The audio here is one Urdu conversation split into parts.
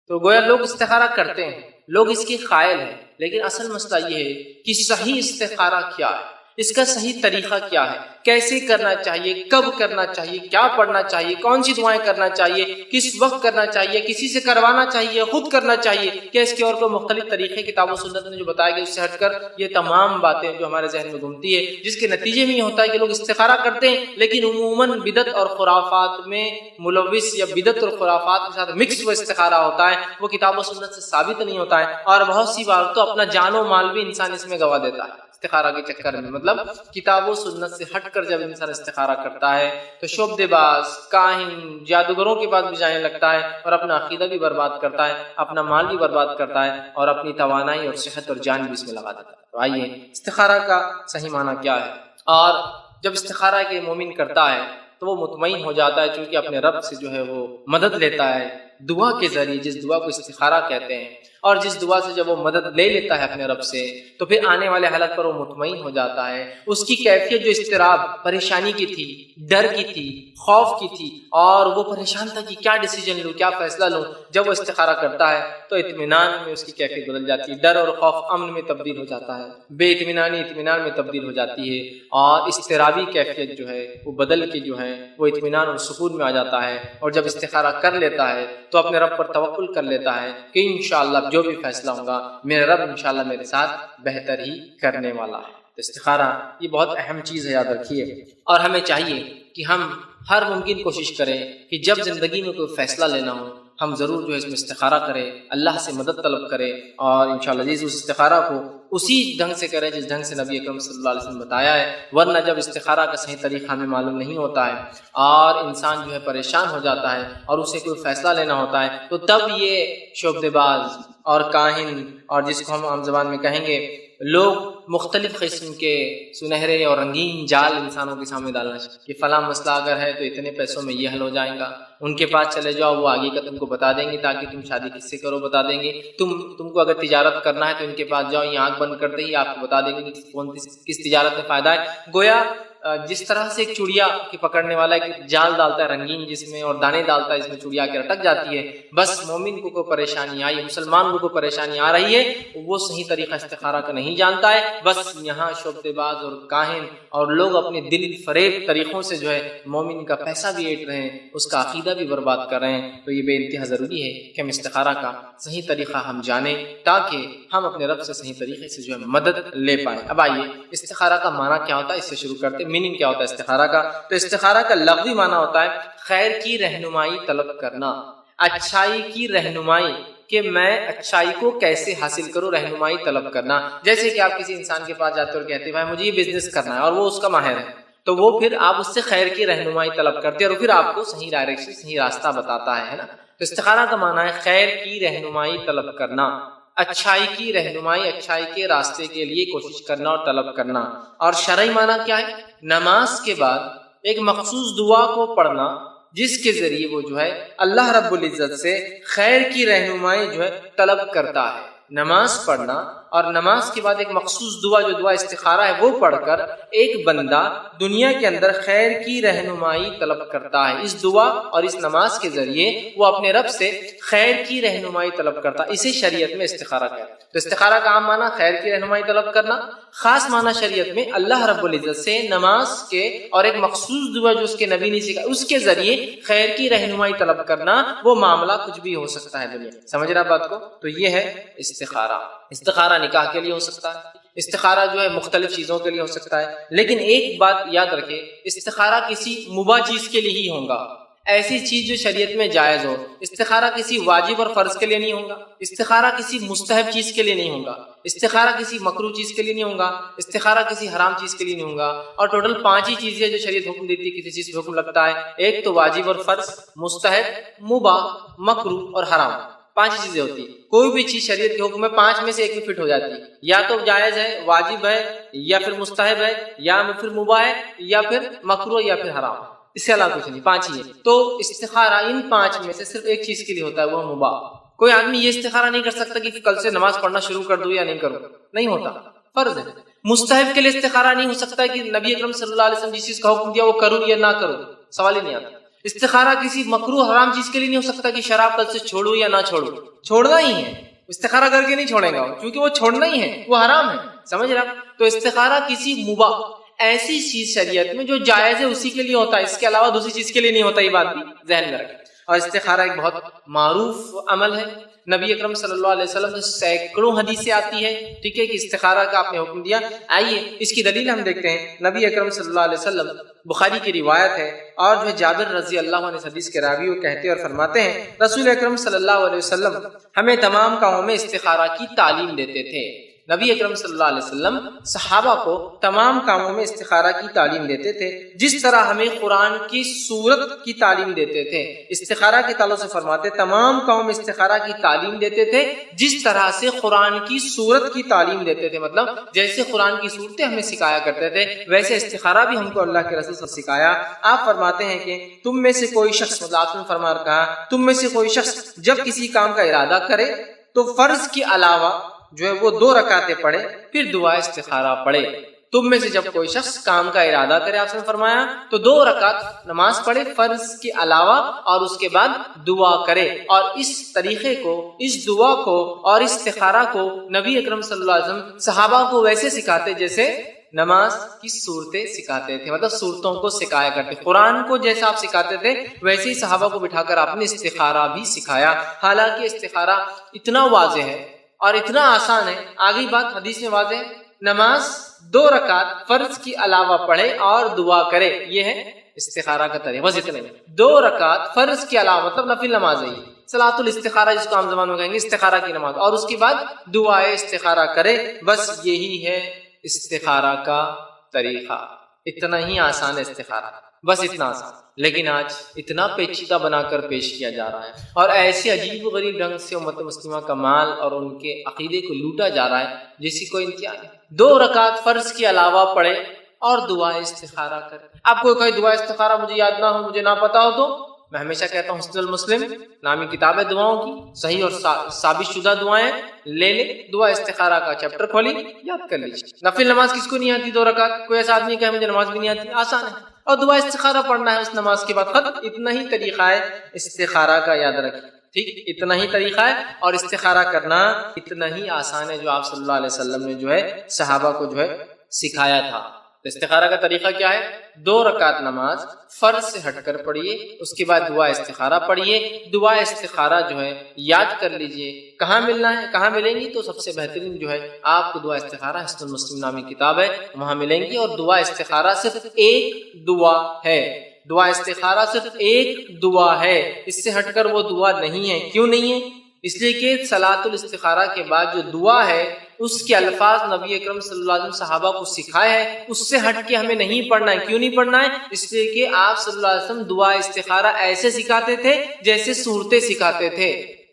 تو گویا لوگ استخارہ کرتے ہیں، لوگ اس کے قائل ہیں، لیکن اصل مسئلہ یہ ہے کہ صحیح استخارہ کیا ہے، اس کا صحیح طریقہ کیا ہے، کیسے کرنا چاہیے، کب کرنا چاہیے، کیا پڑھنا چاہیے، کون سی دعائیں کرنا چاہیے، کس وقت کرنا چاہیے، کسی سے کروانا چاہیے، خود کرنا چاہیے، کیا اس کے اور کوئی مختلف طریقے کتاب و سنت نے جو بتایا گیا اس سے ہٹ کر، یہ تمام باتیں جو ہمارے ذہن میں گھومتی ہے، جس کے نتیجے میں یہ ہوتا ہے کہ لوگ استخارہ کرتے ہیں لیکن عموماً بدعت اور خرافات میں ملوث یا بدعت اور خرافات کے ساتھ مکس وہ استخارہ ہوتا ہے، وہ کتاب و سنت سے ثابت نہیں ہوتا ہے، اور بہت سی بار تو اپنا جان و مال بھی انسان اس میں گوا دیتا ہے استخارہ کے چکر میں۔ مطلب کتاب و سنت سے ہٹ کر جب انسان استخارہ کرتا ہے تو شعبدے باز، کاہن، جادوگروں کے پاس بھی جانے لگتا ہے اور اپنا عقیدہ بھی برباد کرتا ہے، اپنا مال بھی برباد کرتا ہے اور اپنی توانائی اور صحت اور جان بھی اس میں لگا دیتا ہے۔ تو آئیے استخارہ کا صحیح معنی کیا ہے، اور جب استخارہ کے مومن کرتا ہے تو وہ مطمئن ہو جاتا ہے، چونکہ اپنے رب سے جو ہے وہ مدد لیتا ہے دعا کے ذریعے، جس دعا کو استخارہ کہتے ہیں، اور جس دعا سے جب وہ مدد لے لیتا ہے اپنے رب سے تو پھر آنے والے حالت پر وہ مطمئن ہو جاتا ہے۔ اس کی کیفیت جو اضطراب، پریشانی کی تھی، ڈر کی تھی، خوف کی تھی، اور وہ پریشان تھا کہ کیا ڈیسیجن لوں، کیا فیصلہ لوں، جب وہ استخارہ کرتا ہے تو اطمینان میں اس کی کیفیت بدل جاتی ہے، ڈر اور خوف امن میں تبدیل ہو جاتا ہے، بے اطمینانی اطمینان میں تبدیل ہو جاتی ہے، اور اضطرابی کیفیت جو ہے وہ بدل کے جو ہے وہ اطمینان اور سکون میں آ جاتا ہے، اور جب استخارہ کر لیتا ہے تو اپنے رب پر توکل کر لیتا ہے کہ انشاءاللہ جو بھی فیصلہ ہوگا میرے رب انشاءاللہ میرے ساتھ بہتر ہی کرنے والا ہے۔ استخارہ یہ بہت اہم چیز ہے، یاد رکھیے، اور ہمیں چاہیے کہ ہم ہر ممکن کوشش کریں کہ جب زندگی میں کوئی فیصلہ لینا ہو ہم ضرور جو ہے اس میں استخارہ کریں، اللہ سے مدد طلب کریں، اور انشاءاللہ عزیز اس استخارہ کو اسی ڈھنگ سے کریں جس ڈھنگ سے نبی اکرم صلی اللہ علیہ وسلم بتایا ہے، ورنہ جب استخارہ کا صحیح طریقہ ہمیں معلوم نہیں ہوتا ہے اور انسان جو ہے پریشان ہو جاتا ہے اور اسے کوئی فیصلہ لینا ہوتا ہے تو تب یہ شعبدے باز اور کاہن، اور جس کو ہم عام زبان میں کہیں گے لوگ مختلف قسم کے سنہرے اور رنگین جال انسانوں کے سامنے ڈالنا چاہیے کہ فلاں مسئلہ اگر ہے تو اتنے پیسوں میں یہ حل ہو جائے گا، ان کے پاس چلے جاؤ وہ آگے کا تم کو بتا دیں گے، تاکہ تم شادی کس سے کرو بتا دیں گے، تم کو اگر تجارت کرنا ہے تو ان کے پاس جاؤ، یہ آنکھ بند کرتے ہی آپ کو بتا دیں گے کہ کس تجارت میں فائدہ ہے۔ گویا جس طرح سے ایک چڑیا کی پکڑنے والا ایک جال ڈالتا ہے رنگین جس میں اور دانے ڈالتا ہے جس میں چڑیا کے اٹک جاتی ہے، بس مومن کو کوئی پریشانی آئی، مسلمان کو کوئی پریشانی آ رہی ہے، وہ صحیح طریقہ استخارہ کا نہیں جانتا ہے، بس یہاں شعبدے باز اور کاہن اور لوگ اپنے دل فریب طریقوں سے جو ہے مومن کا پیسہ بھی ایٹ رہے ہیں، اس کا عقیدہ بھی برباد کر رہے ہیں۔ تو یہ بے انتہا ضروری ہے کہ ہم استخارہ کا صحیح طریقہ ہم جانیں تاکہ ہم اپنے رب سے صحیح طریقے سے جو ہے مدد لے پائیں۔ اب آئیے استخارہ کا معنی کیا ہوتا ہے اس سے شروع کرتے ہیں، میننگ کیا ہوتا ہے استخارہ کا؟ تو استخارہ کا لفظی معنی ہوتا ہے خیر کی رہنمائی طلب کرنا، اچھائی کی رہنمائی، کہ میں اچھائی کو کیسے حاصل کروں، رہنمائی طلب کرنا۔ جیسے کہ آپ کسی انسان کے پاس جاتے اور کہتے ہیں بھائی مجھے یہ بزنس کرنا ہے اور وہ اس کا ماہر ہے، تو وہ پھر آپ اس سے خیر کی رہنمائی طلب کرتے ہیں اور پھر آپ کو صحیح ڈائریکشن، صحیح راستہ بتاتا ہے نا۔ تو استخارہ کا معنی ہے خیر کی رہنمائی طلب کرنا، اچھائی کی رہنمائی، اچھائی کے راستے کے لیے کوشش کرنا اور طلب کرنا۔ اور شرعی معنی کیا ہے؟ نماز کے بعد ایک مخصوص دعا کو پڑھنا جس کے ذریعے وہ جو ہے اللہ رب العزت سے خیر کی رہنمائی جو ہے طلب کرتا ہے۔ نماز پڑھنا اور نماز کے بعد ایک مخصوص دعا جو دعا استخارہ ہے وہ پڑھ کر ایک بندہ دنیا کے اندر خیر کی رہنمائی طلب کرتا ہے۔ اس دعا اور اس نماز کے ذریعے وہ اپنے رب سے خیر کی رہنمائی طلب کرتا ہے، اسے شریعت میں استخارہ کہتے ہیں۔ تو استخارہ کا عام معنی خیر کی رہنمائی طلب کرنا، خاص معنی شریعت میں اللہ رب العزت سے نماز کے اور ایک مخصوص دعا جو اس کے نبی نے سکھائی اس کے ذریعے خیر کی رہنمائی طلب کرنا۔ وہ معاملہ کچھ بھی ہو سکتا ہے دنیا، سمجھ رہا بات کو؟ تو یہ ہے استخارہ۔ استخارہ نکاح کے لیے ہو سکتا ہے، استخارہ جو ہے مختلف چیزوں کے لیے ہو سکتا ہے، لیکن ایک بات یاد رکھے استخارہ کسی مباح چیز کے لیے ہی ہوگا، ایسی چیز جو شریعت میں جائز ہو۔ استخارہ کسی واجب اور فرض کے لیے نہیں ہوگا، استخارہ کسی مستحب چیز کے لیے نہیں ہوگا، استخارہ کسی مکروہ چیز کے لیے نہیں ہوگا، استخارہ کسی حرام چیز کے لیے نہیں ہوگا۔ اور ٹوٹل 5 ہی چیزیں جو شریعت حکم دیتی ہے کسی چیز پہ حکم لگتا ہے، ایک تو واجب اور فرض، مستحب، مباح، مکروہ اور حرام، 5 چیزیں ہوتی ہیں۔ کوئی بھی چیز شریعت کے حکم میں 5 میں سے ایک میں فٹ ہو جاتی ہے، یا تو جائز ہے، واجب ہے، یا پھر مستحب ہے، یا پھر مباح ہے، یا پھر مکروہ، یا پھر حرام، اس سے علاوہ کچھ نہیں، 5 ہی ہے۔ تو استخارہ ان 5 میں سے صرف ایک چیز کے لیے ہوتا ہے، وہ مباح۔ کوئی آدمی یہ استخارہ نہیں کر سکتا کہ کل سے نماز پڑھنا شروع کر دوں یا نہیں کروں، نہیں ہوتا، فرض ہے۔ مستحب کے لیے استخارہ نہیں ہو سکتا کہ نبی اکرم صلی اللہ علیہ وسلم جس چیز کا حکم دیا وہ کروں یا نہ کروں، سوال ہی نہیں آتا۔ استخارہ کسی مکروہ حرام چیز کے لیے نہیں ہو سکتا کہ شراب کل سے چھوڑوں یا نہ چھوڑوں، چھوڑنا ہی ہے، استخارہ کر کے نہیں چھوڑے گا کیونکہ وہ چھوڑنا ہی ہے، وہ حرام ہے، سمجھ رہا؟ تو استخارہ کسی مباح ایسی چیز شریعت میں جو جائز ہے اسی کے لیے ہوتا ہے، اس کے علاوہ دوسری چیز کے لیے نہیں ہوتا، یہ بات بھی ذہن میں رکھیں۔ اور استخارہ ایک بہت معروف عمل ہے، نبی اکرم صلی اللہ علیہ وسلم سے سینکڑوں حدیثیں آتی ہے، ٹھیک ہے، کہ استخارہ کا آپ نے حکم دیا۔ آئیے اس کی دلیل ہم دیکھتے ہیں۔ نبی اکرم صلی اللہ علیہ وسلم، بخاری کی روایت ہے، اور جو جابر رضی اللہ عنہ حدیث کے راوی وہ کہتے اور فرماتے ہیں رسول اکرم صلی اللہ علیہ وسلم ہمیں تمام کاموں میں استخارہ کی تعلیم دیتے تھے۔ نبی اکرم صلی اللہ علیہ وسلم صحابہ کو تمام کاموں میں استخارہ کی تعلیم دیتے تھے، جس طرح ہمیں قرآن کی سورت کی تعلیم دیتے تھے۔ استخارہ کے تعلق سے فرماتے تمام کاموں میں استخارہ کی تعلیم دیتے تھے جس طرح سے قرآن کی سورت کی تعلیم دیتے تھے، مطلب جیسے قرآن کی صورتیں ہمیں سکھایا کرتے تھے ویسے استخارہ بھی ہم کو اللہ کے رسول سے سکھایا۔ آپ فرماتے ہیں کہ تم میں سے کوئی شخص، مطلب آپ نے فرما کہا تم میں سے کوئی شخص جب کسی کام کا ارادہ کرے تو فرض کے علاوہ جو ہے وہ 2 رکعتیں پڑھے، پھر دعا استخارہ پڑھے۔ تم میں سے جب کوئی شخص کام کا ارادہ کرے، آپ نے فرمایا، تو 2 رکعت نماز پڑھے فرض کے علاوہ، اور اس کے بعد دعا کرے۔ اور اس طریقے کو، اس دعا کو اور استخارہ کو نبی اکرم صلی اللہ علیہ وسلم صحابہ کو ویسے سکھاتے جیسے نماز کی صورتیں سکھاتے تھے، مطلب صورتوں کو سکھایا کرتے۔ قرآن کو جیسا آپ سکھاتے تھے ویسے ہی صحابہ کو بٹھا کر آپ نے استخارہ بھی سکھایا۔ حالانکہ استخارہ اتنا واضح ہے اور اتنا آسان ہے، آگئی بات حدیث میں واضح ہے، نماز 2 رکعت فرض کی علاوہ پڑھے اور دعا کرے، یہ ہے استخارہ کا طریقہ، بس اتنا ہی۔ 2 رکعت فرض کے علاوہ، مطلب نفل نماز ہے، صلاۃ الاستخارہ جس کو عام زبان میں کہیں گے، استخارہ کی نماز، اور اس کے بعد دعائے استخارہ کرے، بس یہی ہے استخارہ کا طریقہ۔ اتنا ہی آسان ہے استخارہ، بس اتنا آسان، لیکن آج اتنا پیچیدہ بنا کر پیش کیا جا رہا ہے، اور ایسے عجیب و غریب ڈھنگ سے امت مسلمہ کا مال اور ان کے عقیدے کو لوٹا جا رہا ہے جس کی کوئی انتہا نہیں۔ 2 رکعت فرض کے علاوہ پڑھے اور دعا استخارہ کرے۔ آپ کو کوئی دعا استخارہ مجھے یاد نہ ہو، مجھے نہ پتا ہو، تو میں ہمیشہ کہتا ہوں حسن المسلم نامی کتاب ہے دعاؤں کی، صحیح اور ثابت شدہ دعائیں لے لے، دعا استخارہ کا چیپٹر کھولی، یاد کر لیجیے۔ نفل نماز کس کو نہیں آتی 2 رکعت؟ کوئی ایسا آدمی کہے مجھے نماز بھی نہیں آتی، آسان ہے، اور دعا استخارہ پڑھنا ہے اس نماز کے بعد، ختم۔ اتنا ہی طریقہ ہے استخارہ کا، یاد رکھیں، ٹھیک، اتنا ہی طریقہ ہے، اور استخارہ کرنا اتنا ہی آسان ہے جو آپ صلی اللہ علیہ وسلم نے جو ہے صحابہ کو جو ہے سکھایا تھا۔ استخارہ کا طریقہ کیا ہے؟ 2 رکعت نماز فرض سے ہٹ کر پڑھیے، اس کے بعد دعا استخارہ پڑھیے۔ دعا استخارہ جو ہے یاد کر لیجئے، کہاں ملنا ہے، کہاں ملیں گی؟ تو سب سے بہترین جو ہے آپ کو دعا استخارہ حسن المسلم نامی کتاب ہے، وہاں ملیں گی۔ اور دعا استخارہ صرف ایک دعا ہے، دعا استخارہ صرف ایک دعا ہے، اس سے ہٹ کر وہ دعا نہیں ہے۔ کیوں نہیں ہے؟ اس لیے کہ صلاۃ الاستخارہ کے بعد جو دعا ہے اس کے الفاظ نبی اکرم صلی اللہ علیہ وسلم صحابہ کو سکھائے ہیں، اس سے ہٹ کے ہمیں نہیں پڑھنا ہے۔ کیوں نہیں پڑھنا ہے؟ اس لیے کہ آپ صلی اللہ علیہ وسلم دعا استخارہ ایسے سکھاتے تھے جیسے صورتیں سکھاتے تھے،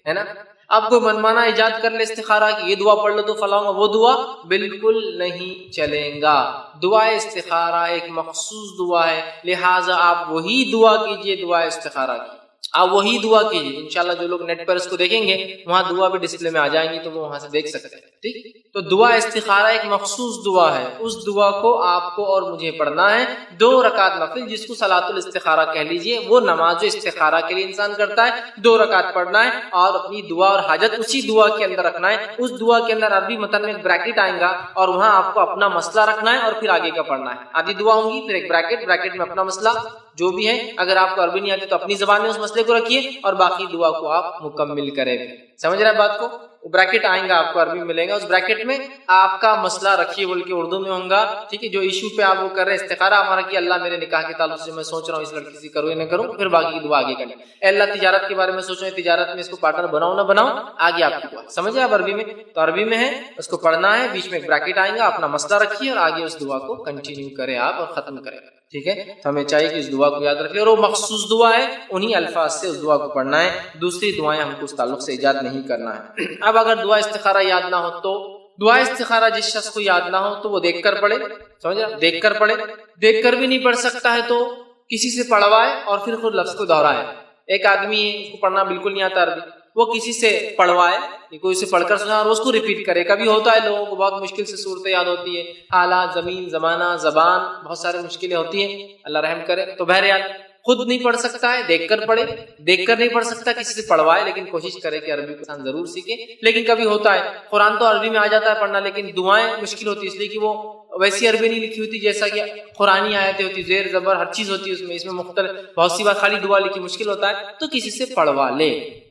ہے نا۔ اب کوئی منمانا ایجاد کر لے استخارہ کی، یہ دعا پڑھ لو تو فلاں وہ دعا، بالکل نہیں چلیں گا۔ دعا استخارہ ایک مخصوص دعا ہے، لہٰذا آپ وہی دعا کیجئے دعا استخارہ کی، آپ وہی دعا کیجیے۔ انشاءاللہ جو لوگ نیٹ پر اس کو دیکھیں گے وہاں دعا بھی ڈسپلے میں آ جائیں گی تو وہ وہاں سے دیکھ سکتے ہیں، ٹھیک۔ تو دعا استخارہ ایک مخصوص دعا ہے، اس دعا کو آپ کو اور مجھے پڑھنا ہے۔ 2 رکعت نفل جس کو صلاۃ الاستخارہ کہہ لیجئے، وہ نماز جو استخارہ کے لیے انسان کرتا ہے، 2 رکعت پڑھنا ہے اور اپنی دعا اور حاجت اسی دعا کے اندر رکھنا ہے۔ اس دعا کے اندر عربی متن میں ایک بریکٹ آئے گا اور وہاں آپ کو اپنا مسئلہ رکھنا ہے اور پھر آگے کا پڑھنا ہے۔ آدھی دعا ہوں گی، پھر ایک بریکٹ میں اپنا مسئلہ جو بھی ہے، اگر آپ کو عربی نہیں آتی تو اپنی زبان میں اس مسئلے کو رکھیے اور باقی دعا کو آپ مکمل کریں۔ سمجھ رہے ہیں بات کو؟ بریکٹ آئیں گا آپ کو عربی ملے گا، اس بریکٹ میں آپ کا مسئلہ رکھیے، بول کے اردو میں ہوں گا، ٹھیک ہے۔ جو ایشو پہ آپ وہ کر رہے ہیں استخارہ ہمارا کہ اللہ میرے نکاح کے تعلق سے میں سوچ رہا ہوں اس لڑکی سے کروں یا نہ کروں، پھر باقی کی دعا آگے کریں۔ اے اللہ تجارت کے بارے میں سوچ رہا ہوں، تجارت میں اس کو پارٹنر بناؤں نہ بناؤں، آگے آپ کی دعا۔ سمجھے آپ عربی میں؟ تو عربی میں ہے، اس کو پڑھنا ہے، بیچ میں ایک بریکٹ آئیں گا، اپنا مسئلہ رکھیے اور آگے اس دعا کو کنٹینیو کریں آپ اور ختم کریں، ٹھیک ہے۔ تو ہمیں چاہیے کہ اس دعا کو یاد رکھ لیں، اور وہ مخصوص دعا ہے، انہی الفاظ سے اس دعا کو پڑھنا ہے، دوسری دعائیں ہم کو اس تعلق سے ایجاد نہیں کرنا ہے۔ اب اگر دعا استخارہ یاد نہ ہو تو دعا استخارہ جس شخص کو یاد نہ ہو تو وہ دیکھ کر پڑھے، سمجھا، دیکھ کر پڑھے۔ دیکھ کر بھی نہیں پڑھ سکتا ہے تو کسی سے پڑھوائے اور پھر خود لفظ کو دہرائے۔ ایک آدمی ہے اس کو پڑھنا بالکل نہیں آتا عربی، وہ کسی سے پڑھوائے، کوئی سے پڑھ کر سنا اور اس کو ریپیٹ کرے۔ کبھی ہوتا ہے لوگوں کو بہت مشکل سے صورتیں یاد ہوتی ہے، حالات، زمین، زمانہ، زبان، بہت سارے مشکلیں ہوتی ہیں، اللہ رحم کرے۔ تو بہرحال خود نہیں پڑھ سکتا ہے دیکھ کر پڑھے، دیکھ کر نہیں پڑھ سکتا کسی سے پڑھوائے، لیکن کوشش کرے کہ عربی انسان ضرور سیکھے۔ لیکن کبھی ہوتا ہے قرآن تو عربی میں آ جاتا ہے پڑھنا، لیکن دعائیں مشکل ہوتی ہے اس لیے کہ وہ ویسی عربی نہیں لکھی ہوتی جیسا کہ قرآنی آیتیں ہوتی، زیر زبر ہر چیز ہوتی ہے اس میں مختلف بہت سی بات، خالی دعا لکھی مشکل ہوتا ہے تو کسی سے پڑھوا لے،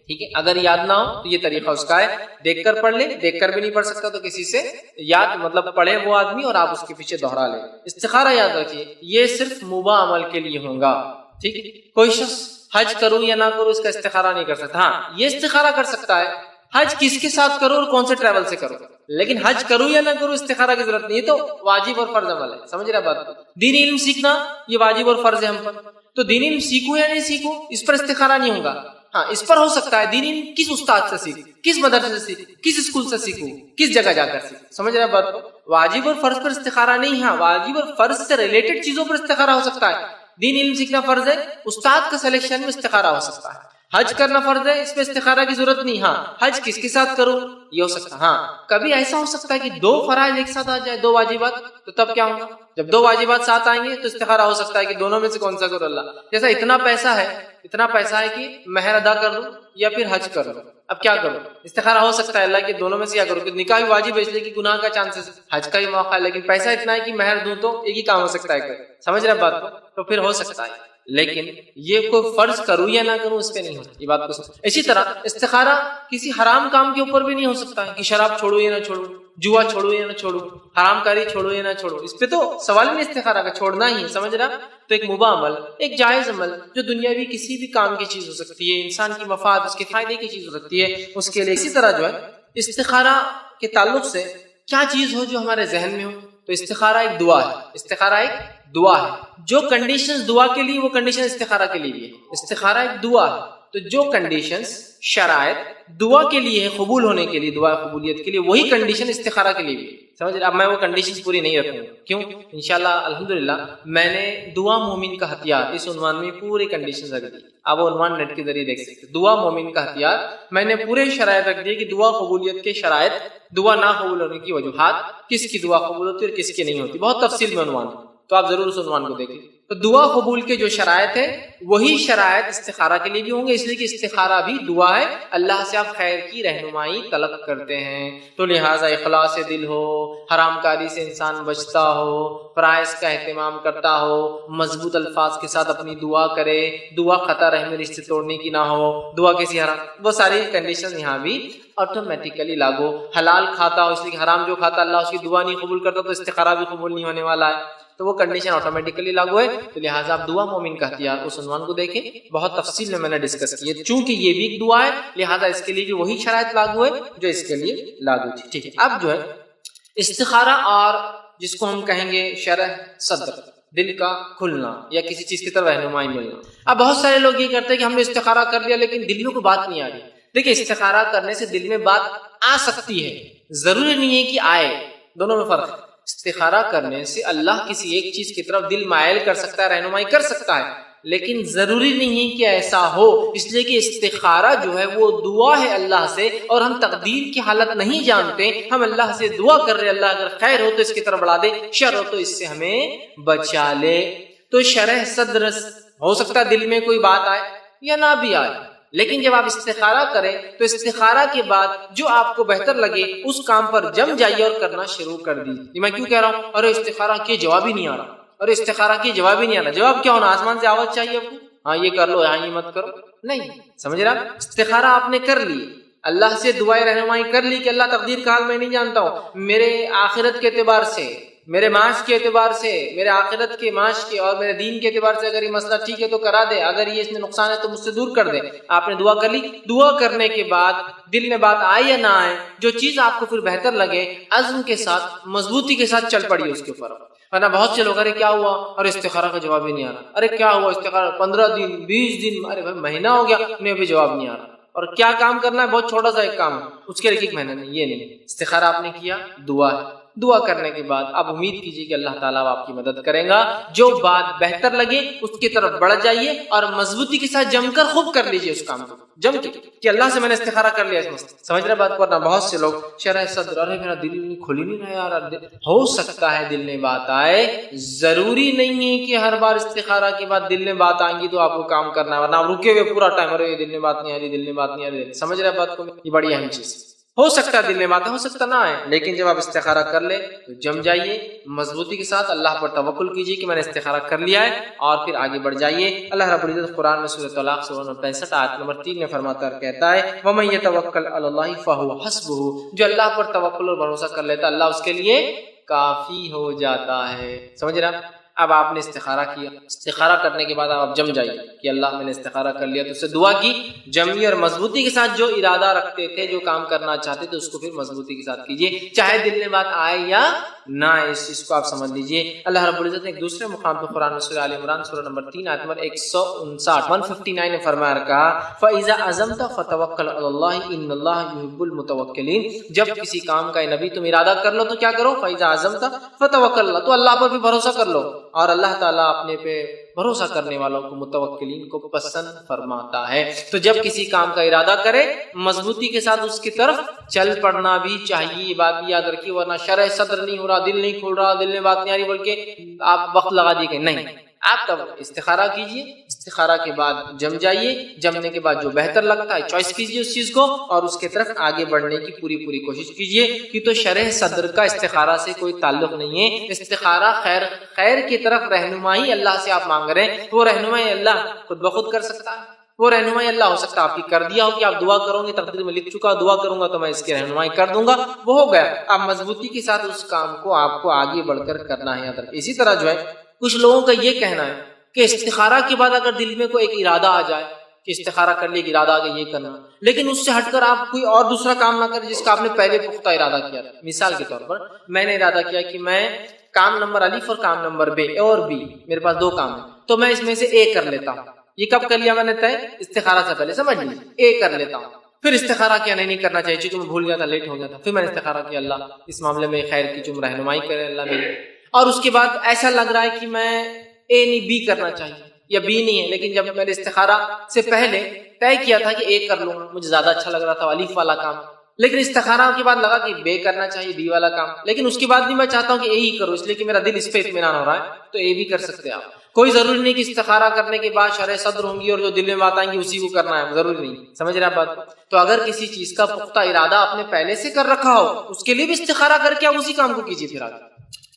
ٹھیک ہے۔ اگر یاد نہ ہو تو یہ طریقہ اس کا ہے، دیکھ کر پڑھ لے، دیکھ کر بھی نہیں پڑھ سکتا تو کسی سے یاد مطلب پڑھے وہ آدمی اور آپ اس کے پیچھے دوہرا لیں۔ استخارہ یاد رکھیے یہ صرف مباح عمل کے لیے ہوگا، ٹھیک ہے۔ کوئی شخص حج کروں یا نہ کروں اس کا استخارہ نہیں کر سکتا، ہاں یہ استخارہ کر سکتا ہے حج کس کے ساتھ کروں اور کون سے ٹریول سے کروں، لیکن حج کروں یا نہ کروں استخارہ کی ضرورت نہیں، یہ تو واجب اور فرض عمل ہے، سمجھ رہے بات۔ دینی علم سیکھنا یہ واجب اور فرض ہے ہم پر، تو دینی علم سیکھوں یا نہیں سیکھوں اس پر استخارہ نہیں ہوگا، ہاں اس پر ہو سکتا ہے دینی علم کس استاد سے سیکھ، کس مدرسے سے سیکھ، کس اسکول سے سیکھوں، کس جگہ جا کر سیکھ، سمجھ رہے بات کو۔ واجب اور فرض پر استخارہ نہیں، ہاں واجب اور فرض سے ریلیٹڈ چیزوں پر استخارہ ہو سکتا ہے۔ دین علم سیکھنا فرض ہے، استاد کا سلیکشن میں استخارہ ہو سکتا ہے۔ حج کرنا فرض ہے، اس میں استخارہ کی ضرورت نہیں، ہاں حج کس کے ساتھ کروں یہ ہو سکتا ہے۔ ہاں کبھی ایسا ہو سکتا ہے کہ دو فرائض ایک ساتھ آ جائے، دو واجبات، تو تب کیا ہوگا؟ جب دو واجبات ساتھ آئیں گے تو استخارہ ہو سکتا ہے کہ دونوں میں سے کون سا کرو اللہ، جیسا اتنا پیسہ ہے کہ مہر ادا کر لوں یا پھر حج کر لوں، اب کیا کروں؟ استخارہ ہو سکتا ہے اللہ کہ دونوں میں سے کیا کروں، کہ نکاح بھی واجب ہے اس لیے کہ گناہ کا چانسز، حج کا بھی موقع ہے، لیکن پیسہ اتنا ہے کہ مہر دوں تو ایک ہی کام ہو سکتا ہے، سمجھ رہے بات کو، تو پھر ہو سکتا ہے، لیکن یہ کوئی فرض کروں یا نہ کروں اس پہ نہیں ہوتا یہ بات کو۔ اسی طرح استخارہ کسی حرام کام کے اوپر بھی نہیں ہو سکتا ہے کہ شراب چھوڑوں یا نہ چھوڑوں، جوا چھوڑوں یا نہ چھوڑوں، حرام کاری چھوڑوں یا نہ چھوڑوں، اس پہ تو سوال نہیں استخارہ کا، چھوڑنا ہی ہے، سمجھ رہا۔ تو ایک مباح عمل، ایک جائز عمل جو دنیاوی کسی بھی کام کی چیز ہو سکتی ہے، انسان کی مفاد اس کے فائدے کی چیز ہو سکتی ہے اس کے لیے۔ اسی طرح جو ہے استخارہ کے تعلق سے کیا چیز ہو جو ہمارے ذہن میں ہو، تو استخارہ ایک دعا ہے، استخارہ ایک دعا ہے، جو کنڈیشنز دعا کے لیے وہ کنڈیشن استخارہ کے لیے بھی ہے۔ استخارہ ایک دعا ہے تو جو کنڈیشنز شرائط دعا کے لیے ہے، قبول ہونے کے لیے، دعا قبولیت کے لیے، وہی کنڈیشن استخارہ کے لیے بھی ہے، سمجھ رہے۔ اب میں وہ کنڈیشنز پوری نہیں رکھوں گا، کیوں؟ انشاءاللہ الحمدللہ میں نے دعا مومن کا ہتھیار اس عنوان میں پوری کنڈیشنز رکھ دی، آپ وہ عنوان نیٹ کے ذریعے دیکھ سکتے۔ دعا مومن کا ہتھیار میں نے پورے شرائط رکھ دیے کہ دعا قبولیت کے شرائط، دعا نہ قبول ہونے کی وجوہات، کس کی دعا قبول ہوتی ہے اور کس کی نہیں ہوتی، بہت تفصیل میں عنوان ہے، تو آپ ضرور اس عنوان کو دیکھیں۔ تو دعا قبول کے جو شرائط ہے وہی شرائط استخارہ کے لیے بھی ہوں گے، اس لیے کہ استخارہ بھی دعا ہے، اللہ سے آپ خیر کی رہنمائی طلب کرتے ہیں، تو لہٰذا اخلاص دل ہو، حرام کاری سے انسان بچتا ہو، فرائض کا اہتمام کرتا ہو، مضبوط الفاظ کے ساتھ اپنی دعا کرے، دعا خطا رحم رشتے توڑنے کی نہ ہو، دعا کسی حرام، وہ ساری کنڈیشن یہاں بھی آٹومیٹیکلی لاگو۔ حلال کھاتا ہو، اس لیے کہ حرام جو کھاتا اللہ اس کی دعا نہیں قبول کرتا تو استخارہ بھی قبول نہیں ہونے والا ہے، تو وہ کنڈیشن آٹومیٹیکلی لاگو ہے، تو لہٰذا آپ دعا مومن کا ہتھیار اس عنوان کو دیکھیں، بہت تفصیل میں نے ڈسکس کی ہے، چونکہ یہ بھی ایک دعا ہے لہٰذا اس کے لیے بھی وہی شرائط لاگو ہے جو اس کے لیے لاگو تھی، ٹھیک ہے۔ اب جو ہے استخارہ اور جس کو ہم کہیں گے شرح صدر، دل کا کھلنا یا کسی چیز کی طرف رہنمائی ملنا۔ اب بہت سارے لوگ یہ کرتے ہیں کہ ہم نے استخارہ کر لیا لیکن دل میں کوئی بات نہیں آ رہی۔ دیکھیں استخارہ کرنے سے دل میں بات آ سکتی ہے، ضروری نہیں ہے کہ آئے، دونوں میں فرق ہے۔ استخارہ کرنے سے اللہ کسی ایک چیز کی طرف دل مائل کر سکتا ہے، رہنمائی کر سکتا ہے، لیکن ضروری نہیں ہے کہ ایسا ہو، اس لیے کہ استخارہ جو ہے وہ دعا ہے اللہ سے، اور ہم تقدیر کی حالت نہیں جانتے، ہم اللہ سے دعا کر رہے اللہ اگر خیر ہو تو اس کی طرف بڑھا دے، شر ہو تو اس سے ہمیں بچا لے۔ تو شرح صدر ہو سکتا ہے دل میں کوئی بات آئے یا نہ بھی آئے، لیکن جب آپ استخارہ کریں تو استخارہ کے بعد جو آپ کو بہتر لگے اس کام پر جم جائیے اور کرنا شروع کر دیجیے۔ میں کیوں کہہ رہا ہوں ارے استخارہ کے جواب ہی نہیں آ رہا، ارے استخارہ کے جواب ہی نہیں آ رہا، جواب کیا ہونا؟ آسمان سے آواز چاہیے آپ کو، ہاں یہ کر لو، ہاں یہ مت کرو، نہیں، سمجھ رہا۔ استخارہ آپ نے کر لی، اللہ سے دعائیں رہنمائی کر لی کہ اللہ تقدیر کا حال میں نہیں جانتا ہوں، میرے آخرت کے اعتبار سے، میرے معاش کے اعتبار سے، میرے آخرت کے معاش کے اور میرے دین کے اعتبار سے اگر یہ مسئلہ ٹھیک ہے تو کرا دے، اگر یہ اس میں نقصان ہے تو مجھ سے دور کر دے۔ آپ نے دعا کر لی، دعا کرنے کے بعد دل میں بات آئے یا نہ آئے، جو چیز آپ کو پھر بہتر لگے عزم کے ساتھ مضبوطی کے ساتھ چل پڑی اس کے اوپر۔ ورنہ بہت سے لوگ ارے کیا ہوا، ارے استخارہ کا جواب ہی نہیں آ رہا، ارے کیا ہوا استخارہ 15 دن 20 دن، ارے بھائی مہینہ ہو گیا انہیں ابھی جواب نہیں آ رہا، اور کیا کام کرنا ہے، بہت چھوٹا سا ایک کام ہے، اس کے لیے ایک مہینہ نہیں، یہ نہیں۔ استخارہ آپ نے کیا، دعا ہے، دعا کرنے کے بعد آپ امید کیجیے کہ اللہ تعالیٰ آپ کی مدد کرے گا. جو بات بہتر لگے اس کی طرف بڑھ جائیے اور مضبوطی کے ساتھ جم کر خوب کر لیجیے اس کام کو, جم کے کہ اللہ سے میں نے استخارہ کر لیا. سمجھ رہے بات کو؟ بہت سے لوگ شرح صدر, ارے میرا دل کھل ہی نہیں رہا یار. ہو سکتا ہے دل میں بات آئے, ضروری نہیں ہے کہ ہر بار استخارہ کے بعد دل میں بات آئیں گی تو آپ کو کام کرنا ہے, ورنہ آپ رکے ہوئے پورا ٹائم, ارے دل میں بات نہیں آ رہی, دل میں بات نہیں آ رہی. سمجھ رہے بات کو؟ یہ بڑی اہم چیز. ہو سکتا ہے دل میں بات, ہو سکتا نہ آئے, لیکن جب آپ استخارہ کر لیں تو جم جائیے مضبوطی کے ساتھ, اللہ پر توکل کیجیے کہ میں نے استخارہ کر لیا ہے, اور پھر آگے بڑھ جائیے. اللہ رب العزت قرآن میں سورۃ طلاق سورہ نمبر 65 آیت نمبر 3 میں فرماتا ہے, کہتا ہے وَمَن يَتَوَکَّلْ عَلَى اللَّهِ فَهُوَ حَسْبُهُ, جو اللہ پر توکل اور بھروسہ کر لیتا اللہ اس کے لیے کافی ہو جاتا ہے. سمجھ رہے آپ؟ اب آپ نے استخارہ کیا, استخارہ کرنے کے بعد آپ جم جائیے کہ اللہ میں نے استخارہ کر لیا, تو اس سے دعا کی, جمی اور مضبوطی کے ساتھ جو ارادہ رکھتے تھے, جو کام کرنا چاہتے تھے, اس کو پھر مضبوطی کے ساتھ کیجیے, چاہے دل میں بات آئے یا نہ آئے. اس چیز کو آپ سمجھ لیجیے. اللہ رب العزت نے ایک دوسرے مقام پہ قرآن میں سورہ آل عمران سورہ نمبر 3 آیت نمبر 159 میں فرمایا کہا فَإِذَا عَزَمْتَ فَتَوَكَّلْ عَلَى اللَّهِ إِنَّ اللَّهَ يُحِبُّ الْمُتَوَكِّلِينَ. جب کسی کام کا نبی تم ارادہ کر لو تو کیا کرو, فَإِذَا عَزَمْتَ فَتَوَكَّلْ عَلَى, تو اللہ پر بھی بھروسہ کر لو, اور اللہ تعالیٰ اپنے پہ بھروسہ کرنے والوں کو, متوکلین کو پسند فرماتا ہے. تو جب کسی کام کا ارادہ کرے مضبوطی کے ساتھ اس کی طرف چل پڑنا بھی چاہیے. یہ بات بھی یاد رکھیے, ورنہ شرح صدر نہیں ہو رہا, دل نہیں کھل رہا, دل میں بات نہیں آ رہی, بلکہ آپ وقت لگا دیے کہ نہیں. آپ تب استخارہ کیجئے, استخارہ کے بعد جم جائیے, جمنے کے بعد جو بہتر لگتا ہے چوائس کیجئے اس چیز کو, اور اس کے طرف آگے بڑھنے کی پوری کوشش کیجئے. کہ تو شرح صدر کا استخارہ سے کوئی تعلق نہیں ہے. استخارہ خیر کی طرف رہنمائی اللہ سے آپ مانگ رہے ہیں, وہ رہنمائی اللہ خود بخود کر سکتا ہے. وہ رہنمائی اللہ ہو سکتا ہے آپ کی کر دیا ہو کہ آپ دعا کرو گے, تقدیر میں لکھ چکا, دعا کروں گا تو میں اس کی رہنمائی کر دوں گا, وہ ہو گیا. آپ مضبوطی کے ساتھ اس کام کو آپ کو آگے بڑھ کر کرنا ہے. اسی طرح جو ہے کچھ لوگوں کا یہ کہنا ہے کہ استخارہ کے بعد اگر دل میں کوئی ایک ارادہ آ جائے کہ استخارہ کر لیا, ارادہ آ گیا یہ کرنا, لیکن اس سے ہٹ کر آپ کوئی اور دوسرا کام نہ کریں جس کا آپ نے پہلے پختہ ارادہ کیا تھا. مثال کے طور پر میں نے ارادہ کیا کہ میں کام نمبر الف اور کام نمبر بے اور بی, میرے پاس 2 کام ہیں, تو میں اس میں سے اے کر لیتا ہوں. یہ کب کر لیا میں نے طے, استخارہ سے پہلے, سمجھ لیجیے, اے کر لیتا ہوں. پھر استخارہ کیا نہیں کرنا چاہیے چونکہ میں بھول گیا تھا, لیٹ ہو گیا تھا. پھر میں نے استخارہ کیا اللہ اس معاملے میں خیر کی تم رہنمائی کرے اللہ میری, اور اس کے بعد ایسا لگ رہا ہے کہ میں اے نہیں بی کرنا چاہیے یا بی نہیں ہے, لیکن جب میں نے استخارہ سے پہلے طے کیا تھا کہ اے کر لوں گا, مجھے زیادہ اچھا لگ رہا تھا الف والا کام, لیکن استخارہ کے بعد لگا کہ بے کرنا چاہیے بی والا کام, لیکن اس کے بعد بھی میں چاہتا ہوں کہ اے ہی کروں اس لیے کہ میرا دل اس پہ اطمینان ہو رہا ہے, تو اے بھی کر سکتے ہیں آپ. کوئی ضروری نہیں کہ استخارہ کرنے کے بعد شرح صدر ہوں گی اور جو دل میں بات آئیں گی اسی کو کرنا ہے, ضروری نہیں. سمجھ رہے آپ بات؟ تو اگر کسی چیز کا پختہ ارادہ آپ نے پہلے سے کر رکھا ہو اس کے لیے بھی استخارہ کر کے آپ اسی کام کو کیجیے. پھر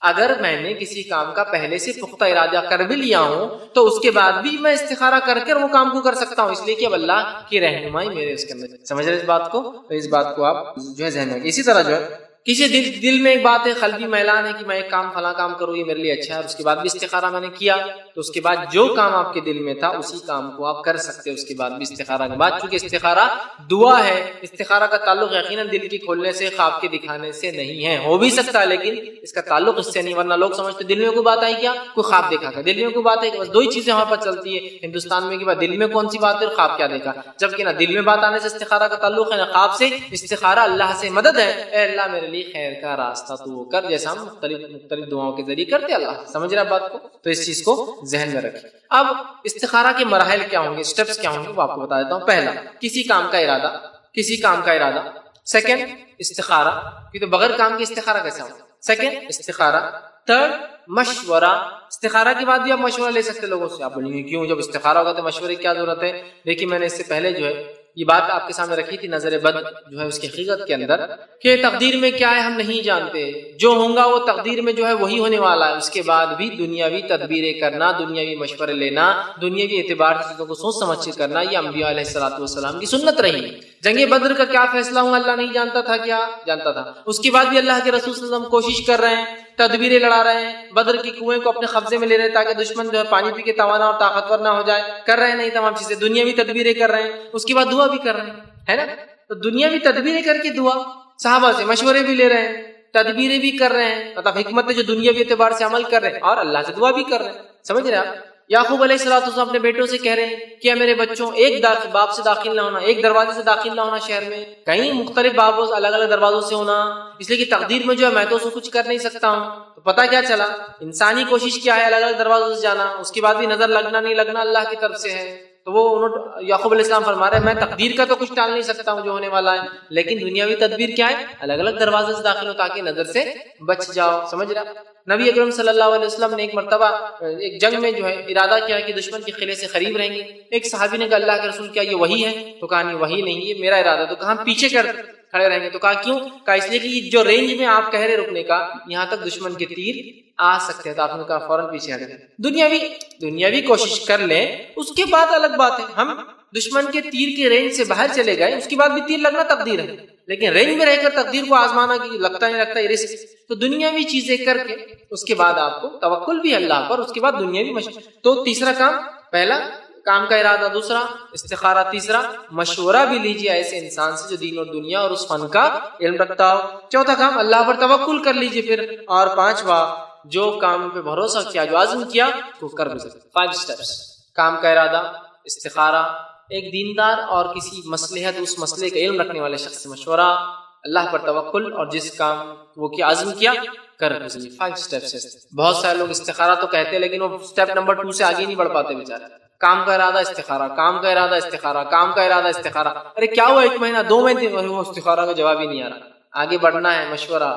اگر میں نے کسی کام کا پہلے سے پختہ ارادہ کر بھی لیا ہوں تو اس کے بعد بھی میں استخارہ کر کے وہ کام کو کر سکتا ہوں, اس لیے کہ اب اللہ کی رہنمائی میرے اس کے اندر. سمجھ رہے اس بات کو؟ تو اس بات کو آپ جو ہے ذہن میں. اسی طرح جو ہے کسی دل میں ایک بات ہے, قلبی میلان ہے کہ میں ایک کام فلاں کام کروں, یہ میرے لیے اچھا ہے, اور اس کے بعد بھی استخارہ میں نے کیا, تو اس کے بعد جو کام آپ کے دل میں تھا اسی کام کو آپ کر سکتے ہیں اس کے بعد بھی استخارہ کے بعد. چونکہ استخارہ دعا ہے, استخارہ کا تعلق یقیناً دل کی کھولنے سے, خواب کے دکھانے سے نہیں ہے. ہو بھی سکتا ہے لیکن اس کا تعلق اس سے نہیں, ورنہ لوگ سمجھتے دل میں کوئی بات آئی کیا, کوئی خواب دیکھا کیا. دل میں کوئی بات ہے کہ بس 2 ہی چیزیں وہاں پر چلتی ہے ہندوستان میں, کہ بس دل میں کون سی بات ہے اور خواب کیا دیکھا, جبکہ نہ دل میں بات آنے سے استخارہ کا تعلق ہے نہ خواب سے. استخارہ اللہ سے مدد ہے, اے اللہ میرے لیے خیر کا راستہ تو وہ کر, جیسا ہم مختلف دعاؤں کے ذریعے کرتے اللہ. سمجھ رہے بات کو؟ تو اس چیز کو ذہن میں رکھیں. اب استخارہ کے مراحل کیا ہوں گے, سٹیپس کیا ہوں گے, وہ آپ کو بتا دیتا ہوں. پہلا, کسی کام کا ارادہ. سیکنڈ, استخارہ, کہ تو بغیر کام کے استخارہ کیسا ہوگا. سیکنڈ, استخارہ. تھرڈ, مشورہ. استخارہ کے بعد بھی آپ مشورہ لے سکتے لوگوں سے. آپ بولیں گے کیوں, جب استخارہ ہوگا تو مشورے کی کیا ضرورت ہے. دیکھیے میں نے اس سے پہلے جو ہے یہ بات آپ کے سامنے رکھی تھی, نظر بد جو ہے اس کی حقیقت کے اندر, کہ تقدیر میں کیا ہے ہم نہیں جانتے, جو ہوگا وہ تقدیر میں جو ہے وہی ہونے والا ہے. اس کے بعد بھی دنیاوی تدبیریں کرنا, دنیاوی مشورے لینا, دنیاوی اعتبار سے چیزوں کو سوچ سمجھ کے کرنا, یہ انبیاء علیہ الصلوۃ والسلام کی سنت رہی. جنگ بدر کا کیا فیصلہ ہوا اللہ نہیں جانتا تھا, کیا جانتا تھا. اس کے بعد بھی اللہ کے رسول صلی اللہ علیہ وسلم کوشش کر رہے ہیں, تدبیریں لڑا رہے ہیں, بدر کے کنویں کو اپنے قبضے میں لے رہے ہیں تاکہ دشمن جو ہے پانی پی کے توانا اور طاقتور نہ ہو جائے. کر رہے ہیں نہیں تمام چیزیں, دنیاوی تدبیریں کر رہے ہیں. اس کے بعد دعا بھی کر رہے ہیں, ہے نا. تو دنیاوی تدبیریں کر کے دعا, صحابہ سے مشورے بھی لے رہے ہیں, تدبیریں بھی کر رہے ہیں, مطلب حکمت جو دنیاوی اعتبار سے عمل کر رہے ہیں, اور اللہ سے دعا بھی کر رہے ہیں. سمجھ رہے ہیں آپ؟ یعقوب علیہ السلام اپنے بیٹوں سے کہہ رہے ہیں کہ میرے بچوں ایک باپ سے داخل نہ ہونا، ایک دروازے سے داخل نہ ہونا شہر میں، کہیں مختلف بابوں سے الگ الگ دروازوں سے ہونا، اس لیے کہ تقدیر میں جو ہے میں تو اس کو کچھ کر نہیں سکتا ہوں۔ تو پتہ کیا چلا، انسانی کوشش کیا ہے الگ الگ دروازوں سے جانا، اس کے بعد بھی نظر لگنا نہیں لگنا اللہ کی طرف سے ہے۔ تو وہ یعقوب علیہ السلام فرما رہے ہیں میں تقدیر کا تو کچھ ٹال نہیں سکتا ہوں جو ہونے والا ہے، لیکن دنیاوی تدبیر کیا ہے، الگ الگ دروازے سے داخل ہو تاکہ نظر سے بچ جاؤ۔ سمجھ رہا؟ نبی اکرم صلی اللہ علیہ وسلم نے ایک مرتبہ ایک جنگ میں جو ہے ارادہ کیا کہ دشمن کے قلعے سے قریب رہیں گے۔ ایک صحابی نے کہا اللہ کے رسول کیا یہ وہی ہے؟ تو کہا نہیں وہی نہیں، یہ میرا ارادہ۔ تو کہا ہم پیچھے کھڑے رہیں گے۔ تو کہا کیوں؟ کہا اس لیے کہ جو رینج میں آپ کہہ رہے رکنے کا، یہاں تک دشمن کے تیر آ سکتے ہیں۔ تو آپ نے کہا فوراً پیچھے ہٹ گئے۔ دنیاوی کوشش کر لیں، اس کے بعد الگ بات ہے، ہم دشمن کے تیر کے رینج سے باہر چلے گئے، اس کے بعد بھی تیر لگنا تقدیر ہے، لیکن رینج میں رہ کر تقدیر کو آزمانا کہ لگتا نہیں لگتا، یہ رسک۔ تو دنیاوی چیزیں کر کے اس کے بعد آپ کو توکل بھی اللہ پر، اس کے بعد دنیاوی تو تیسرا کام، پہلا کام کا ارادہ، دوسرا استخارہ، تیسرا مشورہ بھی لیجیے ایسے انسان سے جو دین اور دنیا اور اس فن کا علم رکھتا ہو، چوتھا کام اللہ پر توکل کر لیجیے پھر، اور پانچواں جو کام پہ بھروسہ کیا، جو عزم کیا تو کر بھی سکتے۔ 5 اسٹیپس: کام کا ارادہ، استخارہ، ایک دیندار اور کسی مصلحت اس مسئلے کا علم رکھنے والے شخص سے مشورہ، اللہ پر توکل، اور جس کام وہ کیا عزم کیا کر گزری۔ 5 اسٹیپس ہے۔ بہت سارے لوگ استخارہ تو کہتے ہیں لیکن وہ اسٹیپ نمبر 2 سے آگے نہیں بڑھ پاتے بیچارے۔ کام کا ارادہ استخارہ، کام کا ارادہ استخارہ، کام کا ارادہ استخارہ، ارے کیا ہوا 1 مہینہ 2 مہینے وہ استخارہ کا جواب ہی نہیں آ رہا۔ آگے بڑھنا ہے مشورہ،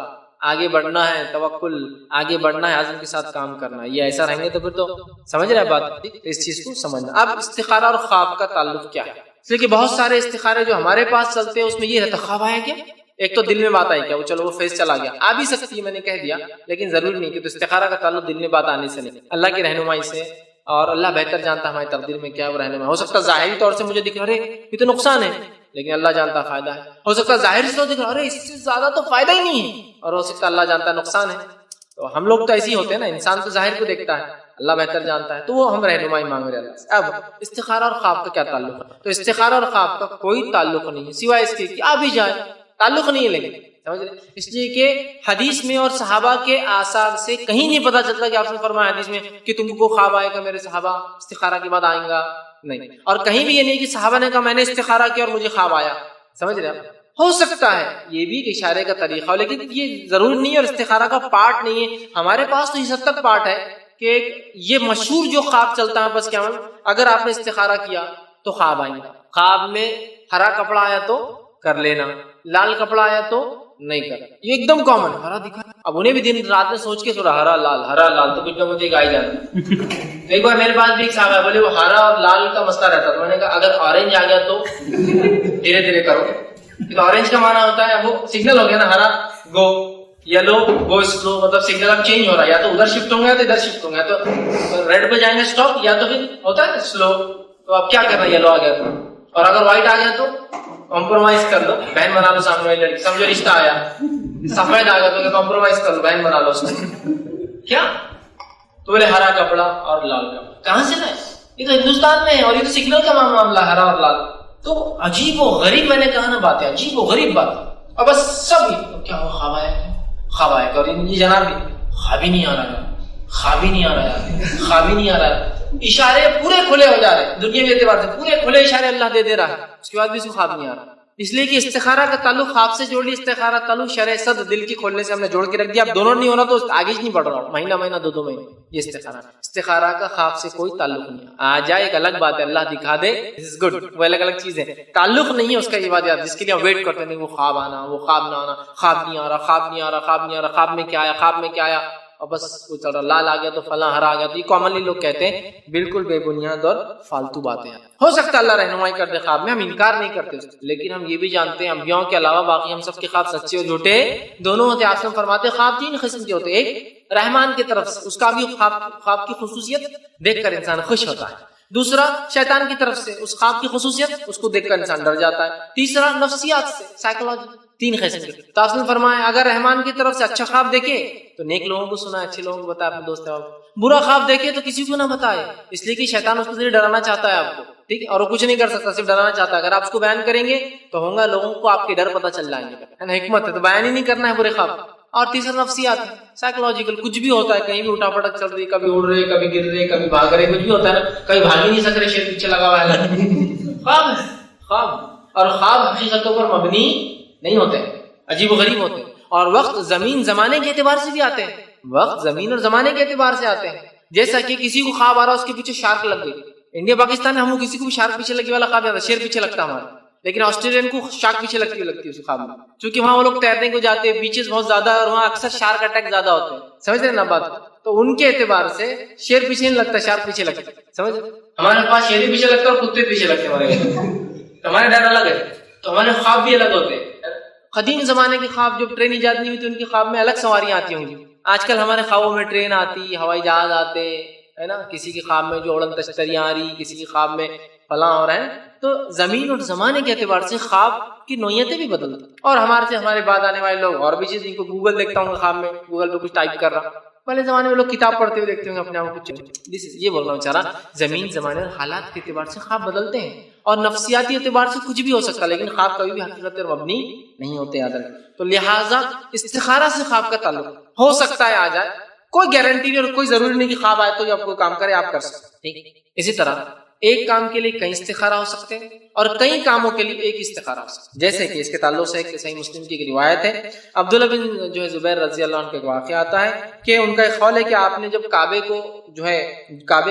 آگے بڑھنا ہے توکل، آگے بڑھنا ہے عزم کے ساتھ کام کرنا۔ یہ ایسا رہیں گے تو پھر تو سمجھ رہے بات، اس چیز کو سمجھنا۔ اب استخارہ اور خواب کا تعلق کیا ہے؟ اس لیے کہ بہت سارے استخارے جو ہمارے پاس چلتے ہیں اس میں یہ رہتا خواب آیا کیا، ایک تو دل میں بات آئی کیا، وہ چلو وہ فیس چلا گیا، آ بھی سکتی ہے میں نے کہہ دیا، لیکن ضروری نہیں کہ تو استخارہ کا تعلق دل میں بات آنے سے نہیں، اللہ کی رہنمائی سے، اور اللہ بہتر جانتا ہے ہماری تقدیر میں کیا ہے، وہ رہنمائی۔ ہو سکتا ہے ظاہری طور سے مجھے دکھ رہا ہے یہ تو نقصان ہے، لیکن اللہ جانتا فائدہ ہے۔ ہو سکتا ہے ظاہر سے دکھ رہا ارے اس سے زیادہ تو فائدہ ہی نہیں ہے، اور ہو سکتا ہے اللہ جانتا نقصان ہے۔ تو ہم لوگ تو ایسے ہی ہوتے ہیں نا، انسان تو ظاہر کو دیکھتا ہے، اللہ بہتر جانتا ہے، تو وہ ہم رہنمائی مانگ رہے ہیں اللہ سے۔ اب استخارہ اور خواب کا کیا تعلق ہے؟ تو استخارہ اور خواب کا کوئی تعلق نہیں ہے سوائے اس کے کہ آ بھی جائے، تعلق نہیں ہے، لیکن سمجھ رہے، اس لیے کہ حدیث میں اور صحابہ کے آثار سے کہیں نہیں پتہ چلتا کہ آپ نے فرمایا حدیث میں کہ تم کو خواب آئے گا میرے صحابہ استخارہ کے بعد آئیں گا، نہیں، اور کہیں بھی یہ نہیں کہ صحابہ نے کہا میں نے استخارہ کیا اور مجھے خواب آیا۔ سمجھ رہے آپ؟ ہو سکتا ہے یہ بھی ایک اشارے کا طریقہ ہو، لیکن یہ ضرور نہیں ہے اور استخارہ کا پارٹ نہیں ہے۔ ہمارے پاس تو اس حد تک پارٹ ہے کہ یہ مشہور جو خواب چلتا ہے بس کیا اگر آپ نے استخارہ کیا تو خواب آئیں گا۔ خواب میں ہرا کپڑا آیا تو کر لینا، لال کپڑا آیا تو نہیں کرنا، یہ ایک دم کامن۔ ہرا دکھا، اب انہیں بھی دن رات میں سوچ کے سوچا ہرا لال تو کچھ نہ مجھے گائی جانا۔ ایک بار میرے پاس بھی ایک صاحب ہے، بولے وہ ہرا اور لال کا مسئلہ رہتا، تو میں نے کہا اگر آرنج آ گیا تو دھیرے دھیرے کرو، تو آرنج کا معنی ہوتا ہے وہ سگنل ہو گیا نا، ہرا گو، یلو گو سلو، مطلب سگنل اب چینج ہو رہا ہے، یا تو ادھر شفٹ ہوں گے یا تو ادھر شفٹ ہوں گے، تو ریڈ پہ جائیں گے اسٹاپ، یا تو پھر ہوتا ہے سلو، تو اب کیا کرنا، یلو آ گیا تو، اور اگر وائٹ آ گیا تو کمپرومائز کر لو، بہن بنا لو سامنے والی لڑکی، سمجھو رشتہ آیا، سفید آ گیا تو کمپرومائز کر لو، بہن بنا لو اس کو۔ کیا تو بولے ہرا کپڑا اور لال کپڑا کہاں سے لائے؟ یہ تو ہندوستان میں ہے اور یہ تو سگنل کا معاملہ ہرا اور لال۔ تو عجیب و غریب، میں نے کہا نا بات ہے عجیب و غریب بات، اور بس سب کیا ہوا خواب آیا، خواب آیا، اور یہ جناب بھی خواب ہی نہیں آ رہا ہے، خواب ہی نہیں آ رہا ہے، خواب ہی نہیں آ رہا ہے، اشارے پورے کھلے ہو جا رہے ہیں دنیا کے اعتبار سے، پورے کھلے اشارے اللہ دے رہا ہے، اس کے بعد بھی اس کو خواب نہیں آ رہا۔ اس لیے کہ استخارہ کا تعلق خواب سے جوڑ لی، استخارہ تعلق شرع صدر دل کی کھولنے سے ہم نے جوڑ کے رکھ دیا۔ اب دونوں نہیں ہونا تو آگے نہیں بڑھ رہا، مہینہ 2 مہینے، یہ استخارہ کا خواب سے کوئی تعلق نہیں ہے۔ آ جائے ایک الگ بات ہے، اللہ دکھا دے دس از گڈ، وہ الگ چیز ہے، تعلق نہیں ہے اس کا یہ بات یاد، جس کے لیے ہم ویٹ کرتے ہیں وہ خواب آنا، وہ خواب نہ آنا، خواب نہیں آ رہا، خواب نہیں آ رہا، خواب نہیں آ رہا، خواب میں کیا آیا، خواب میں کیا آیا، اور بس وہ چل رہا، لال آ گیا تو فلاں، ہرا آ گیا تو، یہ کامنلی لوگ کہتے ہیں، بالکل بے بنیاد اور فالتو باتیں ہیں۔ ہو سکتا ہے اللہ رہنمائی کر دے خواب میں، ہم انکار نہیں کرتے، لیکن ہم یہ بھی جانتے ہیں انبیاء کے علاوہ باقی ہم سب کے خواب سچے اور جھوٹے دونوں ہوتے ہیں۔ آپ سے فرماتے ہیں خواب 3 قسم کے ہوتے ہیں، ایک رحمان کی طرف سے، اس کا بھی خواب کی خصوصیت دیکھ کر انسان خوش ہوتا ہے، دوسرا شیطان کی طرف سے، اس خواب کی خصوصیت اس کو دیکھ کر انسان ڈر جاتا ہے، تیسرا نفسیات سے، سائیکولوجی، 3 قسم کے۔ تو آپ نے فرمایا اگر رحمان کی طرف سے اچھا خواب دیکھے تو نیک لوگوں کو سنا، اچھے لوگوں کو بتائے، اپنے دوست احباب، برا خواب دیکھے تو کسی کو نہ بتائے، اس لیے کہ شیطان اس کو ذریعے ڈرانا چاہتا ہے آپ کو، ٹھیک ہے، اور وہ کچھ نہیں کر سکتا، صرف ڈرانا چاہتا ہے۔ اگر آپ اس کو بیان کریں گے تو ہوگا لوگوں کو آپ کے ڈر پتہ چل جائیں گے، حکمت ہے تو بیان ہی نہیں کرنا ہے برے خواب۔ اور تیسرا نفسیات ہے، سائیکولوجیکل، کچھ بھی ہوتا ہے، کہیں بھی اٹھا پٹک چل رہی، کبھی اڑ رہے، کبھی گر رہے، کبھی بھاگ رہے، کچھ بھی ہوتا ہے نا، کبھی بھاگ ہی نہیں سک رہے، شیر پیچھے لگا ہوا ہے. خواب ہے، خواب. اور خواب حقیقتوں پر مبنی نہیں ہوتے، عجیب و غریب ہوتے ہیں. اور وقت زمین زمانے کے اعتبار سے بھی آتے ہیں، وقت زمین اور زمانے کے اعتبار سے آتے ہیں. جیسا کہ کسی کو خواب آ رہا، اس کے پیچھے شارک لگ گئی. انڈیا پاکستان میں ہم کسی کو بھی شارک پیچھے لگی والا خواب آتا ہے، شیر پیچھے لگتا ہمارا. لیکن آسٹریلین کو شارک پیچھے لگتی ہے اس خواب میں، چونکہ وہاں وہ لوگ تیرنے کو جاتے ہیں، بیچز بہت زیادہ، اور وہاں اکثر شارک اٹیک زیادہ ہوتے ہیں. سمجھ رہے نا بات؟ تو ان کے اعتبار سے شیر پیچھے نہیں لگتا، شارک پیچھے لگتا ہے. سمجھ؟ ہمارے پاس شیر پیچھے لگتا ہے اور کتے پیچھے لگتے ہیں. ہمارے ڈر الگ ہے، تو ہمارے خواب بھی الگ ہوتے ہیں. قدیم زمانے کے خواب، جب ٹرین ایجاد نہیں ہوئی تو ان کے خواب میں الگ سواریاں آتی ہوں گی. آج کل ہمارے خوابوں میں ٹرین آتی، ہوائی جہاز آتے ہے نا، کسی کے خواب میں جو اڑن تشتریاں آ رہی، کسی کے خواب میں فلاں ہو رہا ہے. تو زمین اور زمانے کے اعتبار سے خواب کی نوعیتیں بھی بدلتی. اور ہمارے بعد آنے والے لوگ اور بھی چیز، ان کو گوگل دیکھتا ہوں خواب میں، گوگل پہ کچھ ٹائپ کر رہا. پہلے زمانے میں لوگ کتاب پڑھتے ہوئے دیکھتے ہوں گے اپنے آپ کو کچھ. یہ بول رہا ہوں چارا، زمین زمانے اور حالات کے اعتبار سے خواب بدلتے ہیں، اور نفسیاتی اعتبار سے کچھ بھی ہو سکتا ہے، لیکن خواب کبھی بھی حقیقت پر مبنی نہیں ہوتے. یاد رکھیں. تو لہٰذا استخارہ سے خواب کا تعلق ہو سکتا ہے آ جائے، کوئی گارنٹی نہیں، اور کوئی ضروری نہیں کہ خواب آئے تو آپ کو کام کرے، آپ کر سکتے ہیں. اسی طرح ایک کام کے لیے کئی استخارہ ہو سکتے ہیں، اور کئی کاموں کے لیے ایک استخارہ ہو سکتا ہے. جیسے کہ اس کے تعلق سے ایک صحیح مسلم کی ایک روایت ہے، عبداللہ بن جو ہے زبیر رضی اللہ عنہ کا ایک واقعہ آتا ہے کہ ان کا ایک قول ہے کہ آپ نے جب کعبے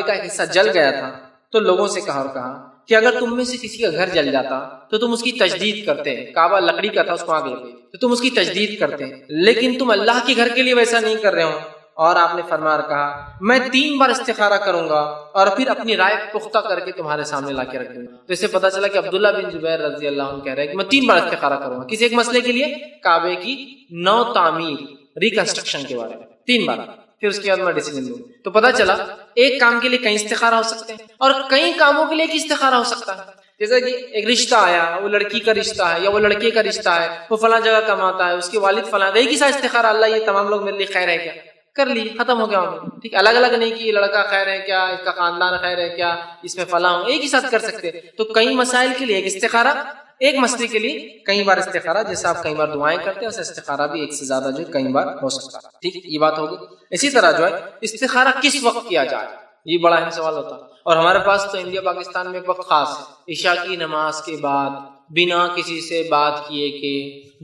کا ایک حصہ جل گیا تھا تو لوگوں سے کہا کہ اگر تم میں سے کسی کا گھر جل جاتا تو تم اس کی تجدید کرتے ہیں. کعبہ لکڑی کا تھا، اس کو آگ لگ گئی تو تم اس کی تجدید کرتے ہیں، لیکن تم اللہ کے گھر کے لیے ویسا نہیں کر رہے ہو. اور آپ نے فرمایا کہا میں 3 بار استخارہ کروں گا اور پھر اپنی رائے پختہ کر کے تمہارے سامنے لا کے رکھ دوں گا. تو اس سے پتہ چلا کہ عبداللہ بن زبیر رضی اللہ عنہ کہہ رہے ہیں کہ میں 3 بار استخارہ کروں گا کسی ایک مسئلے کے لیے، کعبے کی نو تعمیر، ریکنسٹرکشن کے بارے میں 3 بار، پھر اس کے بعد میں ڈیسیجن لوں. تو پتہ چلا ایک کام کے لیے کئی استخارہ ہو سکتے ہیں، اور کئی کاموں کے لیے ایک استخارہ ہو سکتا ہے. جیسے کہ ایک رشتہ آیا، وہ لڑکی کا رشتہ ہے یا وہ لڑکے کا رشتہ ہے، وہ فلاں جگہ کماتا ہے، اس کے والد فلاں، ایک ہی ساتھ استخارہ، اللہ یہ تمام لوگ میرے لیے خیر ہے کیا، کر لی، ختم ہو گیا. ٹھیک، الگ الگ نہیں کہ یہ لڑکا خیر ہے کیا، اس کا خاندان خیر ہے کیا، اس میں فلاں ہو، ایک ہی ساتھ کر سکتے. تو کئی مسائل کے لیے ایک استخارہ، ایک مسئلے کے لیے کئی بار استخارہ. جیسے آپ کئی بار دعائیں کرتے ہیں، ویسے استخارہ بھی ایک سے زیادہ جو کئی بار ہو سکتا ہے. ٹھیک، یہ بات ہوگی. اسی طرح جو ہے استخارہ کس وقت کیا جائے، یہ بڑا اہم سوال ہوتا ہے. اور ہمارے پاس تو انڈیا پاکستان میں ایک وقت خاص ہے، عشاء کی نماز کے بعد، بنا کسی سے بات کیے کہ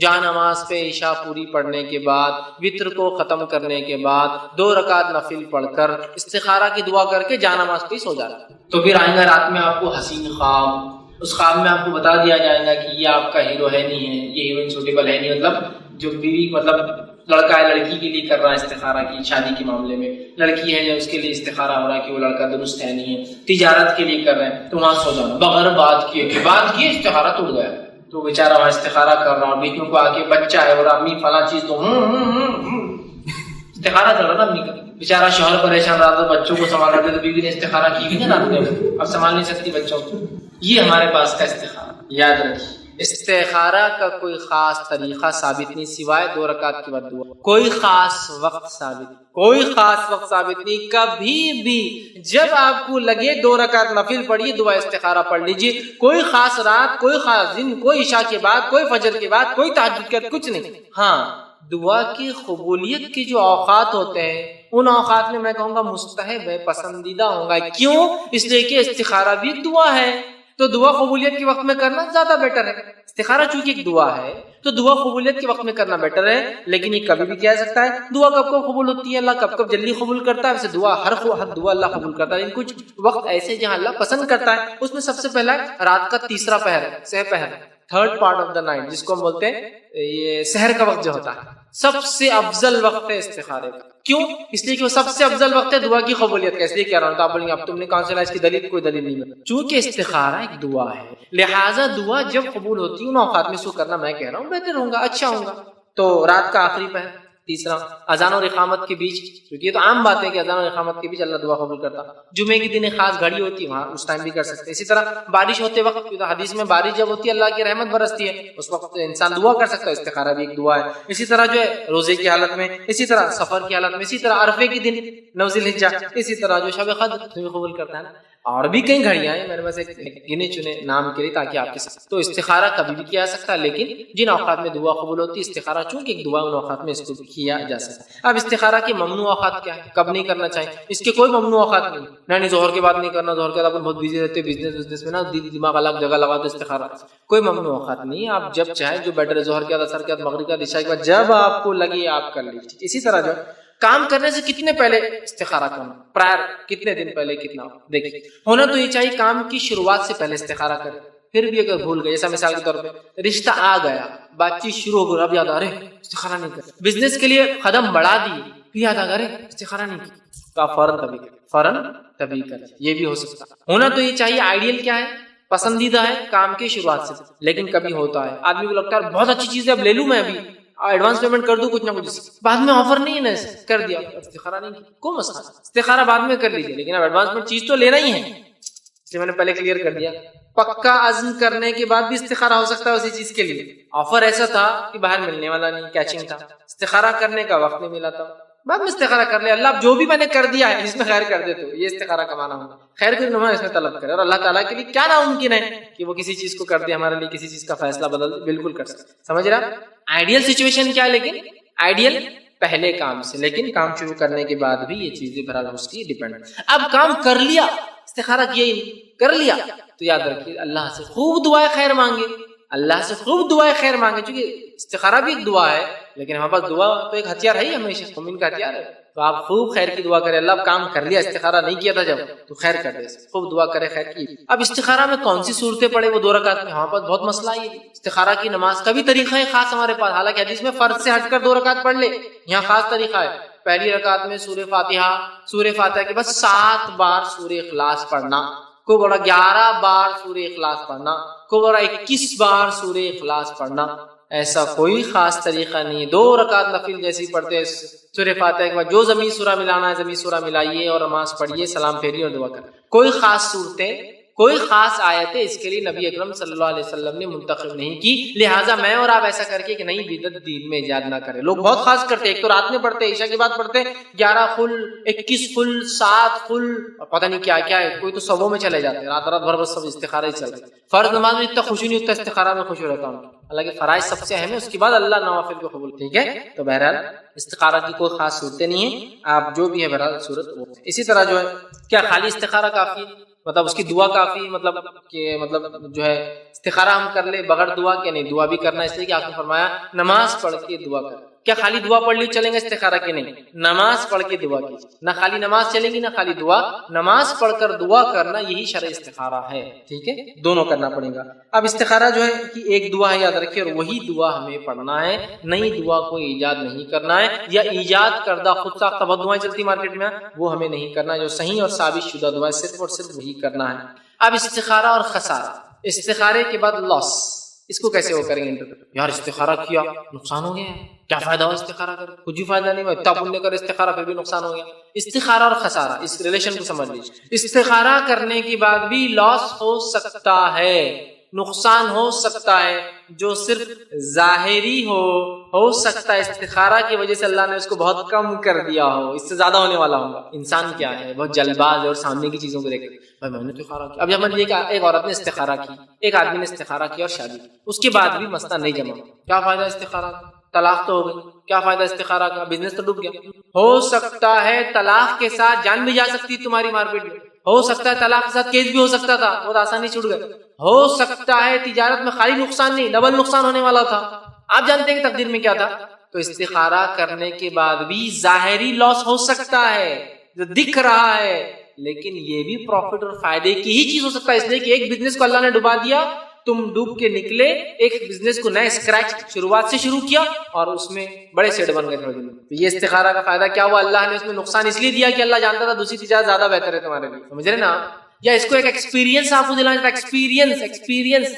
جا نماز پہ عشاء پوری پڑھنے کے بعد، وطر کو ختم کرنے کے بعد 2 رکعت نفل پڑھ کر استخارہ کی دعا کر کے جا نماز پہ سو جانا. تو پھر آئندہ رات میں آپ کو حسین خواب، اس خواب میں آپ کو بتا دیا جائے گا کہ یہ آپ کا ہیرو ہے نہیں ہے، یہ ہیروئن سوٹیبل ہے نہیں، مطلب جو بیوی، مطلب لڑکا ہے لڑکی کے لیے کر رہا ہے استخارہ کی شادی کے معاملے میں، لڑکی ہے جو اس کے لیے استخارہ ہو رہا ہے کہ وہ لڑکا درست ہے نہیں ہے، تجارت کے لیے کر رہے ہیں، تو وہاں سو جانا بغیر بات کیے کہ بات کیے استخارہ ٹوٹ گیا. تو بیچارہ وہاں استخارہ کر رہا، بیچ میں کو آ کے بچہ ہے اور امی فلاں چیز، تو استخارہ کر رہا تھا امی کا. بیچارہ شوہر پریشان رہا تھا، بچوں کو سنبھال رہے تھے، تو بیوی نے استخارہ کی کہ نا، اب سنبھال نہیں سکتی بچوں کو. یہ ہمارے پاس کا استخارہ. یاد رکھیے استخارہ کا کوئی خاص طریقہ ثابت نہیں سوائے 2 رکعت کے بعد دعا. کوئی خاص وقت ثابت نہیں. کبھی بھی جب آپ کو لگے 2 رکعت نفل پڑھیے، دعا استخارہ پڑھ لیجیے. کوئی خاص رات، کوئی خاص دن، کوئی عشاء کے بعد، کوئی فجر کے بعد، کوئی تہجد کے بعد، کچھ نہیں. ہاں، دعا کی قبولیت کے جو اوقات ہوتے ہیں، ان اوقات میں کہوں گا مستحب ہے، پسندیدہ ہوں گا. کیوں؟ اس لیے کہ استخارہ بھی ایک دعا ہے، تو دعا قبولیت کے وقت میں کرنا زیادہ بیٹر ہے. استخارہ چونکہ ایک دعا ہے تو دعا قبولیت کے وقت میں کرنا بیٹر ہے. لیکن یہ کبھی بھی کیا جا سکتا ہے، دعا کب کب قبول ہوتی ہے، اللہ کب کب جلدی قبول کرتا ہے. ویسے دعا ہر دعا اللہ قبول کرتا ہے، لیکن کچھ وقت ایسے جہاں اللہ پسند کرتا ہے. اس میں سب سے پہلا رات کا تیسرا پہر، سہ پہر، 3rd part of the night، جس کو ہم بولتے ہیں یہ سحر کا وقت جو ہوتا ہے، سب سے افضل وقت ہے استخارے کا. کیوں؟ اس لیے کہ وہ سب سے افضل وقت ہے دعا کی قبولیت کا. اس لیے کہہ رہا ہوں، تو آپ بولیں گے اب تم نے کہاں سے لایا اس کی دلیل؟ کوئی دلیل نہیں ہے. چونکہ استخارہ ایک دعا ہے، لہٰذا دعا جب قبول ہوتی ہے ان اوقات میں سو کرنا میں کہہ رہا ہوں بہتر ہوگا، اچھا ہوگا. تو رات کا آخری پہر، تیسرا اذان اور اقامت کے بیچ، کیونکہ یہ تو عام بات ہے کہ اذان اور اقامت کے بیچ اللہ دعا قبول کرتا. جمعے کے دن ایک خاص گھڑی ہوتی ہے، وہاں اس ٹائم بھی کر سکتے. اسی طرح بارش ہوتے وقت، حدیث میں بارش جب ہوتی ہے اللہ کی رحمت برستی ہے، اس وقت انسان دعا کر سکتا ہے. استخارہ بھی ایک دعا ہے. اسی طرح جو ہے روزے کی حالت میں، اسی طرح سفر کی حالت میں، اسی طرح عرفے کے دن 9 ذی الحجہ، اسی طرح جو شب قدر قبول کرتا ہے نا. اور بھی کئی گھڑیاں ہیں، میں نے بس ایک گنے چنے نام کے لیے تاکہ آپ کے ساتھ. تو استخارہ کبھی بھی کیا جا سکتا ہے، لیکن جن اوقات میں دعا قبول ہوتی ہے استخارہ چونکہ ایک دعا ان اوقات میں اس کو کیا جا سکتا ہے. اب استخارہ کے ممنوع اوقات کیا ہے، کب نہیں کرنا چاہیے؟ اس کے کوئی ممنوع اوقات نہیں. نہیں ظہر کے بعد نہیں کرنا، ظہر کے بعد آپ بہت بزی رہتے بزنس میں نا، دماغ الگ جگہ لگا تو استخارہ. کوئی ممنوع اوقات نہیں، آپ جب چاہیں جو بیٹر ہے، ظہر کے بعد، اثر کے بعد، مغرب کے بعد، عشاء کے بعد، جب آپ کو لگے آپ کر لیجیے. اسی طرح جو کام کرنے سے کتنے پہلے استخارہ کرنا، پرائر کتنے دن پہلے کتنا، دیکھیے ہونا تو یہ چاہیے کام کی شروعات سے پہلے استخارہ کرے. پھر بھی اگر بھول گئے، جیسا مثال کے طور پہ رشتہ آ گیا، بات چیت شروع ہو گئی، اب یاد آ رہے استخارہ نہیں کر، بزنس کے لیے قدم بڑھا دیے، پھر یاد آ رہے استخارہ نہیں کی، تو آپ فوراً تبھی کر. یہ بھی ہو سکتا. ہونا تو یہ چاہیے، آئیڈیل کیا ہے، پسندیدہ ہے کام کی شروعات سے. لیکن کبھی ہوتا ہے آدمی کو لگتا ہے بہت اچھی چیز ہے، اب لے لوں میں، ابھی ایڈوانس پیمنٹ کر دوں کچھ نہ کچھ، بعد میں آفر نہیں ہے نا، کر دیا، استخارہ نہیں کی، کوئی مسئلہ. استخارہ بعد میں کر لیجیے، لیکن اب ایڈوانس میں چیز تو لینا ہی ہے. اس لیے میں نے پہلے کلیئر کر دیا، پکا عزم کرنے کے بعد بھی استخارہ ہو سکتا ہے اسی چیز کے لیے. آفر ایسا تھا کہ باہر ملنے والا نہیں، کیچنگ تھا، استخارہ کرنے کا وقت نہیں ملا تھا، بعد میں استخارہ کر لیا، اللہ جو بھی میں نے کر دیا ہے اس میں خیر کر دے، تو یہ استخارہ کا معنی ہوگا. خیر کی نما اس میں طلب کرے، اور اللہ تعالیٰ کے لیے کیا ناممکن ہے کہ وہ کسی چیز کو کر دے ہمارے لیے، کسی چیز کا فیصلہ بدل دے، بالکل کر سکتے. سمجھ رہا؟ آئیڈیل سچویشن کیا ہے، لیکن آئیڈیل پہلے کام سے، لیکن کام شروع کرنے کے بعد بھی یہ چیزیں بہرحال اس کی ڈیپینڈ. اب کام کر لیا، استخارہ کیا ہی کر لیا، تو یاد رکھیے اللہ سے خوب دعائیں خیر مانگے، اللہ سے خوب دعائیں خیر مانگے، چونکہ استخارہ بھی ایک دعا ہے، لیکن ہمارے پاس دعا تو ایک ہتھیار ہے ہی، ہمیشہ مومن کا ہتھیار ہے. تو آپ خوب خیر کی دعا کریں، اللہ کام کر لیا، استخارہ نہیں کیا تھا جب، تو خیر کر دے، خوب دعا کرے خیر کی. اب استخارہ میں کون سی صورتیں پڑے، وہ 2 رکعت میں، ہمارے پاس بہت مسئلہ ہے. استخارہ کی نماز کا بھی طریقہ ہے خاص ہمارے پاس، حالانکہ حدیث میں فرض سے ہٹ کر 2 رکعت پڑھ لے، یہاں خاص طریقہ ہے. پہلی رکعت میں سورہ فاتحہ کے بعد 7 بار سورہ اخلاص پڑھنا، کو بڑا 11 بار سورہ اخلاص پڑھنا، کو بڑا 21 بار سورہ اخلاص پڑھنا. ایسا کوئی خاص طریقہ نہیں ہے. 2 رکعت نفل جیسی پڑھتے سورہ فاتحہ کے بعد جو زمین سورہ ملانا ہے زمین سورہ ملائیے، اور نماز پڑھیے، سلام پھیریے اور دعا کریں. کوئی خاص صورتیں، کوئی خاص آیتیں اس کے لیے نبی اکرم صلی اللہ علیہ وسلم نے منتخب نہیں کی. لہٰذا میں اور آپ ایسا کر کے کہ نہیں بدعت دین میں ایجاد نہ کریں. لوگ بہت خاص کرتے، ایک تو رات میں پڑھتے، عشاء کے بعد پڑھتے 11 خل، 21 خل، 7 خل، اور پتہ نہیں کیا کیا ہے. کوئی تو صبح میں چلے جاتے، رات بھر بس سب استخارہ ہی چل رہے. فرض نماز میں اتنا خوشی نہیں، اتنا استخارہ میں خوشی رہتا ہوں. حالانکہ فرائض سب سے اہم ہے، اس کے بعد اللہ نوافل کو قبول. ٹھیک ہے، تو بہرحال استخارہ کی کوئی خاص صورتیں نہیں ہیں، آپ جو بھی ہے بہرحال صورت وہ. اسی طرح جو ہے کیا خالی استخارہ کافی ہے، مطلب اس کی دعا کافی، مطلب کہ مطلب جو ہے استخارہ ہم کر لے بغیر دعا کے؟ نہیں، دعا بھی کرنا، اس لیے کہ آپ نے فرمایا نماز پڑھ کے دعا کر. کیا خالی دعا پڑھ لی چلیں گے استخارہ کے؟ نہیں، نماز پڑھ کے دعا کی. نہ خالی نماز چلیں گی نہ خالی دعا، نماز پڑھ کر دعا کرنا یہی شرع استخارہ ہے. ٹھیک ہے، دونوں کرنا پڑے گا. اب استخارہ جو ہے کہ ایک دعا ہے، یاد رکھیے، اور وہی دعا ہمیں پڑھنا ہے، نئی دعا کو ایجاد نہیں کرنا ہے، یا ایجاد کردہ خود ساختہ بہت دعائیں چلتی مارکیٹ میں، وہ ہمیں نہیں کرنا ہے. جو صحیح اور ثابت شدہ دعا ہے صرف اور صرف وہی کرنا ہے. اب استخارہ اور خسارہ، استخارے کے بعد لاس، اس کو کیسے وہ کریں گے؟ یار استخارہ کیا نقصان ہو گیا، کیا فائدہ ہوا استخارہ کر؟ کچھ بھی فائدہ نہیں ہوا، اتنا پنے کر استخارہ پھر بھی نقصان ہو گیا. استخارہ اور خسارہ، اس ریلیشن کو سمجھ لیجیے. استخارہ کرنے کے بعد بھی لاس ہو سکتا ہے، نقصان ہو سکتا ہے، جو صرف ظاہری ہو سکتا ہے استخارہ کی وجہ سے اللہ نے اس کو بہت کم کر دیا ہو، اس سے زیادہ ہونے والا ہوگا. انسان کیا ہے، بہت جلد باز ہے اور سامنے کی چیزوں کو دیکھ بھائی میں نے استخارہ کیا. اب جب میں ایک عورت نے استخارہ کی، ایک آدمی نے استخارہ کیا اور شادی کی، اس کے بعد بھی مسئلہ نہیں جمع، کیا فائدہ استخارہ کا؟ طلاق تو ہو گئی، کیا فائدہ استخارہ کا؟ بزنس تو ڈوب گیا. ہو سکتا ہے طلاق کے ساتھ جان بھی جا سکتی تمہاری مارکیٹ میں، ہو سکتا ہے طلاق کے ساتھ کیس بھی ہو سکتا تھا، بہت آسانی چھوٹ گئے. ہو سکتا ہے تجارت میں خالی نقصان نہیں، ڈبل نقصان ہونے والا تھا. آپ جانتے ہیں کہ تقدیر میں کیا تھا. تو استخارہ کرنے کے بعد بھی ظاہری لاس ہو سکتا ہے جو دکھ رہا ہے، لیکن یہ بھی پروفٹ اور فائدے کی ہی چیز ہو سکتا ہے. اس لیے کہ ایک بزنس کو اللہ نے ڈبا دیا، تم ڈوب کے نکلے، ایک بزنس کو نئے اسکریچ شروعات سے شروع کیا اور اس میں بڑے سیٹ بن گئے تھوڑے دن. تو یہ استخارہ کا فائدہ کیا ہوا؟ اللہ نے اس میں نقصان اس لیے دیا کہ اللہ جانتا تھا دوسری تجارت زیادہ بہتر ہے تمہارے لیے. سمجھ رہے نا؟ یا اس کو ایک ایکسپیرینس آپ کو دلانا تھا، ایکسپیرینس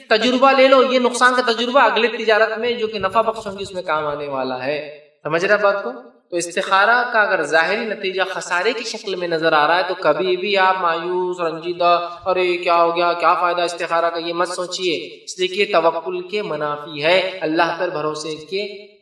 تجربہ لے لو. یہ نقصان کا تجربہ اگلے تجارت میں جو کہ نفع بخش ہوگی اس میں کام آنے والا ہے. سمجھ رہے بات کو؟ تو استخارہ کا اگر ظاہری نتیجہ خسارے کی شکل میں نظر آ رہا ہے تو کبھی بھی آپ مایوس، رنجیدہ، ارے کیا ہو گیا، کیا فائدہ استخارہ کا، یہ مت سوچئے. اس لیے کہ توکل کے منافی ہے، اللہ پر بھروسے کے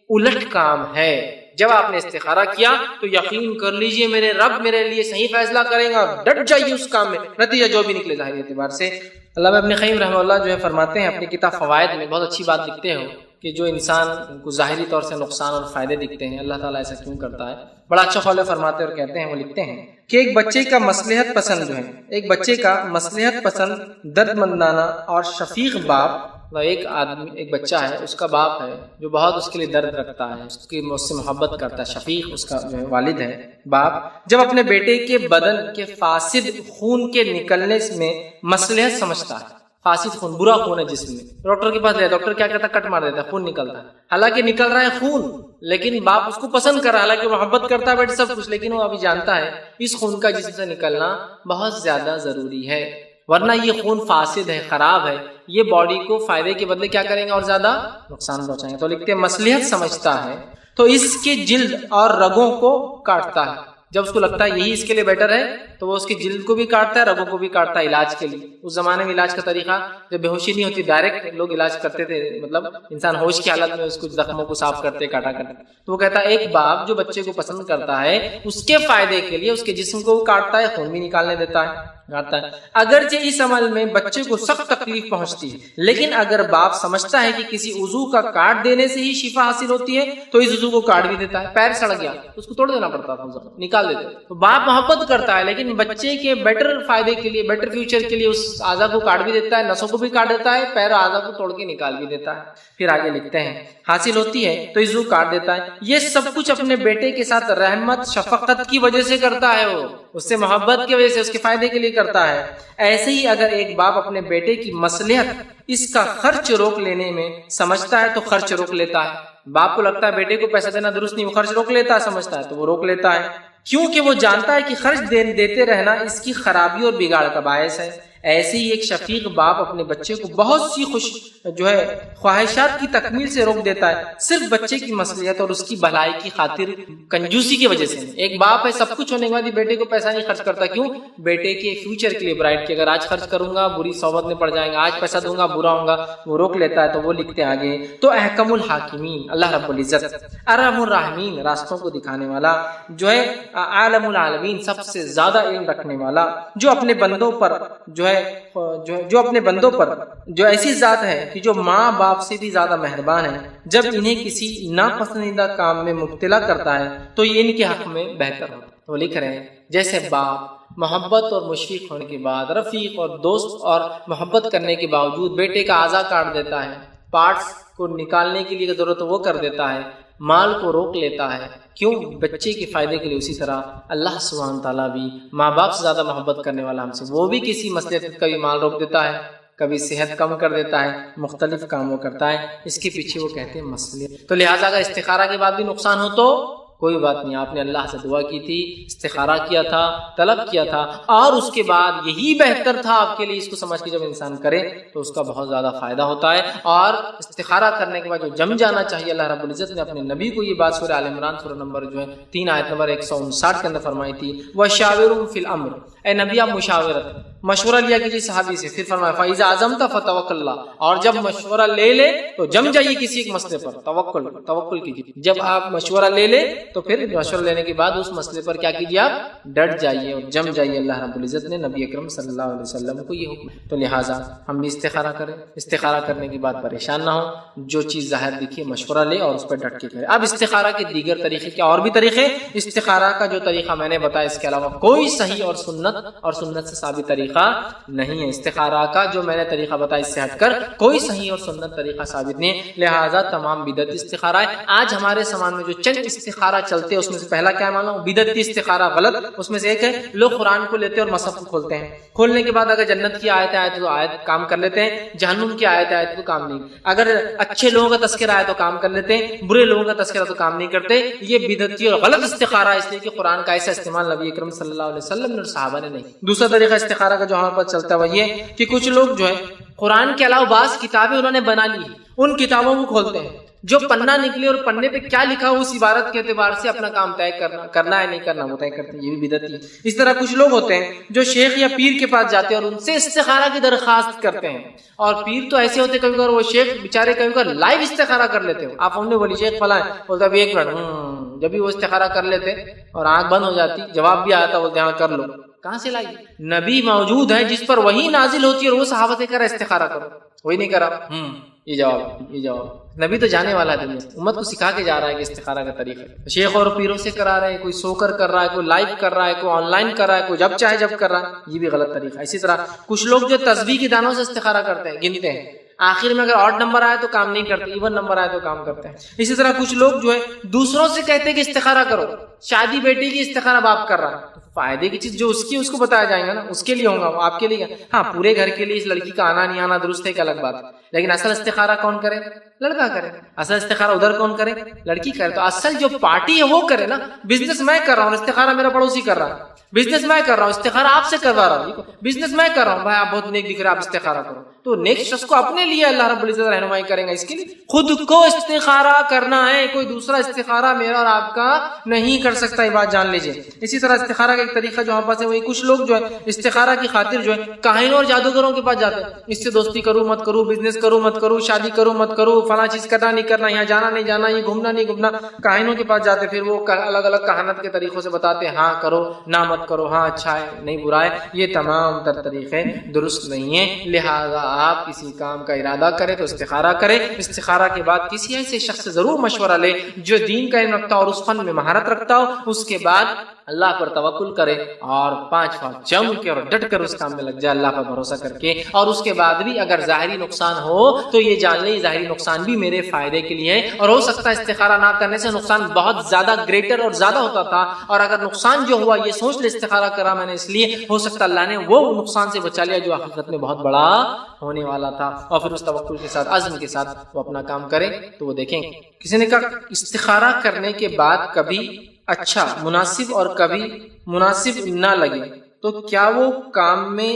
الٹ کام ہے. جب آپ نے استخارہ کیا تو یقین کر لیجئے میرے رب میرے لیے صحیح فیصلہ کریں گا، ڈٹ جائیے اس کام میں، نتیجہ جو بھی نکلے ظاہری اعتبار سے۔ علامہ ابن قیم رحمہ اللہ جو ہے فرماتے ہیں اپنی کتاب فوائد میں، بہت اچھی بات لکھتے ہو کہ جو انسان کو ظاہری طور سے نقصان اور فائدے دکھتے ہیں، اللہ تعالیٰ ایسا کیوں کرتا ہے؟ بڑا اچھا قول فرماتے اور کہتے ہیں، وہ لکھتے ہیں کہ ایک بچے کا مصلحت پسند جو ہے، ایک بچے کا مصلحت پسند درد مندانہ اور شفیق باپ، ایک بچہ ہے، اس کا باپ ہے جو بہت اس کے لیے درد رکھتا ہے، اس سے محبت کرتا ہے، شفیق اس کا جو ہے والد ہے باپ، جب اپنے بیٹے کے بدن کے فاسد خون کے نکلنے میں مصلحت سمجھتا ہے، فاسد خون، برا خون ہے جسم میں، ڈاکٹر کے پاس گیا، ڈاکٹر کیا کہتا ہے؟ کٹ مار دیتا ہے، خون نکلتا ہے، حالانکہ نکل رہا ہے خون، لیکن باپ اس کو پسند کر رہا ہے، حالانکہ محبت کرتا ہے بیٹے سب کچھ، لیکن وہ ابھی جانتا ہے اس خون کا جسم سے نکلنا بہت زیادہ ضروری ہے، ورنہ یہ خون فاسد ہے، خراب ہے، یہ باڈی کو فائدے کے بدلے کیا کریں گے؟ اور زیادہ نقصان پہنچائیں گے۔ تو لکھتے ہیں مصلحت سمجھتا ہے تو اس کے جلد اور رگوں کو کاٹتا ہے، جب اس کو لگتا ہے یہی اس کے لیے بیٹر ہے تو وہ اس کی جلد کو بھی کاٹتا ہے، رگوں کو بھی کاٹتا ہے علاج کے لیے۔ اس زمانے میں علاج کا طریقہ جب بے ہوشی نہیں ہوتی ڈائریکٹ لوگ علاج کرتے تھے، مطلب انسان ہوش کی حالت میں اس کو زخموں کو صاف کرتے کاٹا کرتے۔ تو وہ کہتا ہے ایک باپ جو بچے کو پسند کرتا ہے اس کے فائدے کے لیے اس کے جسم کو کاٹتا ہے، خون بھی نکالنے دیتا ہے، اگرچہ اس عمل میں بچے کو سخت تکلیف پہنچتی ہے، لیکن اگر باپ سمجھتا ہے کہ کسی عضو کا کاٹ دینے سے ہی شفا حاصل ہوتی ہے تو اس عضو کو کاٹ بھی دیتا ہے۔ پیر سڑ گیا اس کو توڑ دینا پڑتا تھا، نکال دیتا ہے۔ تو باپ محبت کرتا ہے لیکن بچے کے بیٹر فائدے کے لیے، بیٹر فیوچر کے لیے اس اعضا کو کاٹ بھی دیتا ہے، نسوں کو بھی کاٹ دیتا ہے، پیر اعضا کو توڑ کے نکال بھی دیتا ہے۔ پھر آگے لکھتے ہیں حاصل ہوتی ہے تو عضو کاٹ دیتا ہے، یہ سب کچھ اپنے بیٹے کے ساتھ رحمت شفقت کی وجہ سے کرتا ہے، وہ اس سے محبت کی وجہ سے اس کے فائدے کے لیے کرتا ہے۔ ایسے ہی اگر ایک باپ اپنے بیٹے کی مصلحت اس کا خرچ روک لینے میں سمجھتا ہے تو خرچ روک لیتا ہے۔ باپ کو لگتا ہے بیٹے کو پیسہ دینا درست نہیں، وہ خرچ روک لیتا ہے، سمجھتا ہے تو وہ روک لیتا ہے، کیونکہ وہ جانتا ہے کہ خرچ دیتے رہنا اس کی خرابی اور بگاڑ کا باعث ہے۔ ایسے ہی ایک شفیق باپ اپنے بچے کو بہت سی خواہشات کی تکمیل سے روک دیتا ہے، صرف بچے کی مصلحت اور اس کی بھلائی کی خاطر کنجوسی کی وجہ سے۔ ایک باپ ہے سب کچھ ہونے کے بعد بیٹے کو پیسہ نہیں خرچ کرتا، کیوں؟ بیٹے کے فیوچر کے لیے، برائٹ کے، اگر آج خرچ کروں گا بری صحبت میں پڑ جائیں گا، آج پیسہ دوں گا برا ہوں گا، وہ روک لیتا ہے۔ تو وہ لکھتے آگے تو احکم الحاکمین، اللہ رب العزت ارحم الراحمین، راستوں کو دکھانے والا جو ہے، عالم العالمین، سب سے زیادہ علم رکھنے والا، جو اپنے بندوں پر جو اپنے بندوں پر جو ایسی ذات ہے کہ جو ماں باپ سے بھی زیادہ مہربان ہے، جب انہیں کسی ناپسندیدہ کام میں مبتلا کرتا ہے تو یہ ان کے حق میں بہتر ہوتا ہے۔ وہ لکھ رہے ہیں جیسے باپ محبت اور مشفق ہونے کے بعد، رفیق اور دوست اور محبت کرنے کے باوجود بیٹے کا اعضا کاٹ دیتا ہے، پارٹس کو نکالنے کے لیے ضرورت وہ کر دیتا ہے، مال کو روک لیتا ہے، کیوں؟ بچے کے فائدے کے لیے۔ اسی طرح اللہ سبحانہ تعالیٰ بھی ماں باپ سے زیادہ محبت کرنے والا ہم سے، وہ بھی کسی مصلحت کا بھی مال روک دیتا ہے، کبھی صحت کم کر دیتا ہے، مختلف کاموں کرتا ہے، اس کے پیچھے وہ کہتے ہیں مصلحت۔ تو لہٰذا اگر استخارہ کے بعد بھی نقصان ہو تو کوئی بات نہیں، آپ نے اللہ سے دعا کی تھی، استخارہ کیا تھا، طلب کیا تھا، اور اس کے بعد یہی بہتر تھا آپ کے لیے، اس کو سمجھ کے جب انسان کرے تو اس کا بہت زیادہ فائدہ ہوتا ہے۔ اور استخارہ کرنے کے بعد جو جم جانا چاہیے، اللہ رب العزت نے اپنے نبی کو یہ بات سورہ آل عمران سورہ نمبر 3 آیت نمبر 159 کے اندر فرمائی تھی، وَشَاوِرْهُمْ فِي الْأَمْرِ، اے نبی آپ مشورہ لیا کیجیے صحابی سے، پھر فرمایا فَإِذَا عَزَمْتَ فَتَوَكَّلْ اللَّهِ، اور جب مشورہ لے لے تو جم جائیے کسی ایک مسئلے پر، توکل کیجیے۔ جب آپ مشورہ لے لے تو پھر مشورہ لینے کے بعد اس مسئلے پر کیا کیجیے؟ آپ ڈٹ جائیے اور جم جائیے۔ اللہ رب العزت نے نبی اکرم صلی اللہ علیہ وسلم کو یہ حکم، تو لہٰذا ہم بھی استخارہ کریں، استخارہ کرنے کے بعد پریشان نہ ہوں، جو چیز ظاہر دکھے مشورہ لے اور اس پر ڈٹ کے کریں۔ اب استخارہ کے دیگر طریقے کیا؟ اور بھی طریقے، استخارہ کا جو طریقہ میں نے بتایا اس کے علاوہ کوئی صحیح اور سنت سے ثابت طریقہ نہیں ہے۔ استخارہ کا جو میں نے طریقہ بتایا اس سے ہٹ کر کوئی صحیح اور سنت طریقہ ثابت نہیں ہے، لہٰذا تمام بدعت استخارہ ہے۔ آج ہمارے سماج میں جو چند استخارہ چلتے ہیں اس میں سے پہلا کیا مانو؟ بدعتی استخارہ، غلط۔ اس میں سے ایک ہے لوگ قرآن کو لیتے اور مصحف کو کھولتے ہیں، کھولنے کے بعد اگر جنت کی آیت آئے تو آیت کام کر لیتے ہیں، جہنم کی آیت آئے تو کام نہیں، اگر اچھے لوگوں کا تذکرہ آئے تو کام کر لیتے ہیں، برے لوگوں کا تذکرہ تو کام نہیں کرتے۔ یہ بدعتی اور غلط استخارہ اس لیے کہ قرآن کا ایسا استعمال نبی اکرم صلی اللہ علیہ وسلم نے اور صحابہ نے نہیں۔ دوسرا طریقہ استخارہ کا جو ہمارے پاس چلتا ہے وہ یہ کہ کچھ لوگ جو ہے قرآن کے علاوہ بعض کتابیں انہوں نے بنا لی، ان کتابوں کو کھولتے ہیں، جو پنہ نکلے اور پنے پہ کیا لکھا ہو اس عبارت کے اعتبار سے اپنا کام طے کرنا ہے نہیں کرنا وہ طے کرتے ہیں، یہ بھی بدعت ہے۔ اس طرح کچھ لوگ ہوتے ہیں جو شیخ یا پیر کے پاس جاتے ہیں اور ان سے استخارہ کی درخواست کرتے ہیں، اور پیر تو ایسے ہوتے کبھی کبھی وہ شیخ بیچارے کبھی کبھی لائیو استخارہ کر لیتے ہو، آپ ہم نے بولی شیخ فلاں بولتا ہے ایک منٹ جب بھی وہ استخارہ کر لیتے اور آنکھ بند ہو جاتی، جواب بھی آیا تھا، بولتے ہاں کر لو. کہاں سے لائی؟ نبی موجود ہے جس پر وحی نازل ہوتی ہے اور وہ صحابہ سے کہہ رہا استخارہ کرو، وہی نہیں کرا. یہ جواب نبی تو جانے والا ہے دنیا سے، امت کو سکھا کے جا رہا ہے کہ استخارہ کا طریقہ. شیخ اور پیروں سے کرا رہے ہیں، کوئی سو کر رہا ہے، کوئی لائیو کر رہا ہے، کوئی آن لائن کر رہا ہے، کوئی جب چاہے جب کر رہا ہے، یہ بھی غلط طریقہ ہے. اسی طرح کچھ لوگ جو تسبیح کے دانوں سے استخارہ کرتے ہیں، گنتے ہیں، آخر میں اگر آڈ نمبر آئے تو کام نہیں کرتے، ایون نمبر آئے تو کام کرتے ہیں. اسی طرح کچھ لوگ جو ہے دوسروں سے کہتے ہیں کہ استخارہ کرو، شادی بیٹی کی استخارہ باپ کر رہا ہے، فائدے کی چیز جو اس کی اس کو بتایا جائے گا نا، اس کے لیے ہوگا، آپ کے لیے. ہاں پورے گھر کے لیے اس لڑکی کا آنا نہیں آنا درست ہے ایک الگ بات ہے، لیکن اصل استخارہ کون کرے؟ لڑکا کرے. اصل استخارہ ادھر کون کرے؟ لڑکی کرے. تو اصل جو پارٹی ہے وہ کرے نا. بزنس میں کر رہا ہوں، استخارہ میرا پڑوسی کر رہا ہے. بزنس میں کر رہا ہوں، استخارہ آپ سے کروا رہا ہوں. بزنس میں کر رہا ہوں، بھائی آپ بہت نیک دکھ رہے، آپ استخارہ کرو. تو نیک شخص کو اپنے لیے اللہ رب العزت رہنمائی کریں گا. اس کے لیے خود کو استخارہ کرنا ہے، کوئی دوسرا استخارہ میرا اور آپ کا نہیں کر سکتا، یہ بات جان لیجیے. اسی طرح استخارہ کا ایک طریقہ جو ہمارے پاس ہے، وہی کچھ لوگ جو ہے استخارہ کی خاطر جو ہے کاہنوں اور جادوگروں کے پاس جاتے ہیں. اس سے دوستی کرو مت کرو، بزنس کرو مت کرو، شادی کرو مت کرو، فلاں چیز کرنا نہیں کرنا، یہاں جانا نہیں جانا، یہ گھومنا نہیں گھومنا. کاہنوں کے پاس جاتے، پھر وہ الگ الگ کہانت کے طریقوں سے بتاتے ہیں، ہاں کرو نہ مت کرو، ہاں اچھا ہے نہیں برا ہے. یہ تمام تر طریقے درست نہیں ہیں. لہذا آپ کسی کام کا ارادہ کرے تو استخارہ کرے. استخارہ کے بعد کسی ایسے شخص سے ضرور مشورہ لے جو دین کا علم رکھتا ہو اور اس فن میں مہارت رکھتا ہو. اس کے بعد اللہ پر توکل کرے اور 5 وقت جم کے اور ڈٹ کر اس کام میں لگ جائے، اللہ پر بھروسہ کر کے. اور اس کے بعد بھی اگر ظاہری نقصان ہو تو یہ جان لے ظاہری نقصان بھی میرے فائدے کے لیے ہے، اور ہو سکتا ہے استخارہ نہ کرنے سے نقصان بہت زیادہ گریٹر اور زیادہ ہوتا تھا. اور اگر نقصان جو ہوا یہ سوچ لے استخارہ کرا میں نے اس لیے، ہو سکتا اللہ نے وہ نقصان سے بچا لیا جو حقیقت میں بہت بڑا ہونے والا تھا. اور پھر اس توکل کے ساتھ عزم کے ساتھ وہ اپنا کام کرے تو وہ دیکھیں. کسی نے کہا استخارہ کرنے کے بعد کبھی اچھا مناسب اور کبھی مناسب نہ لگے تو کیا وہ کام میں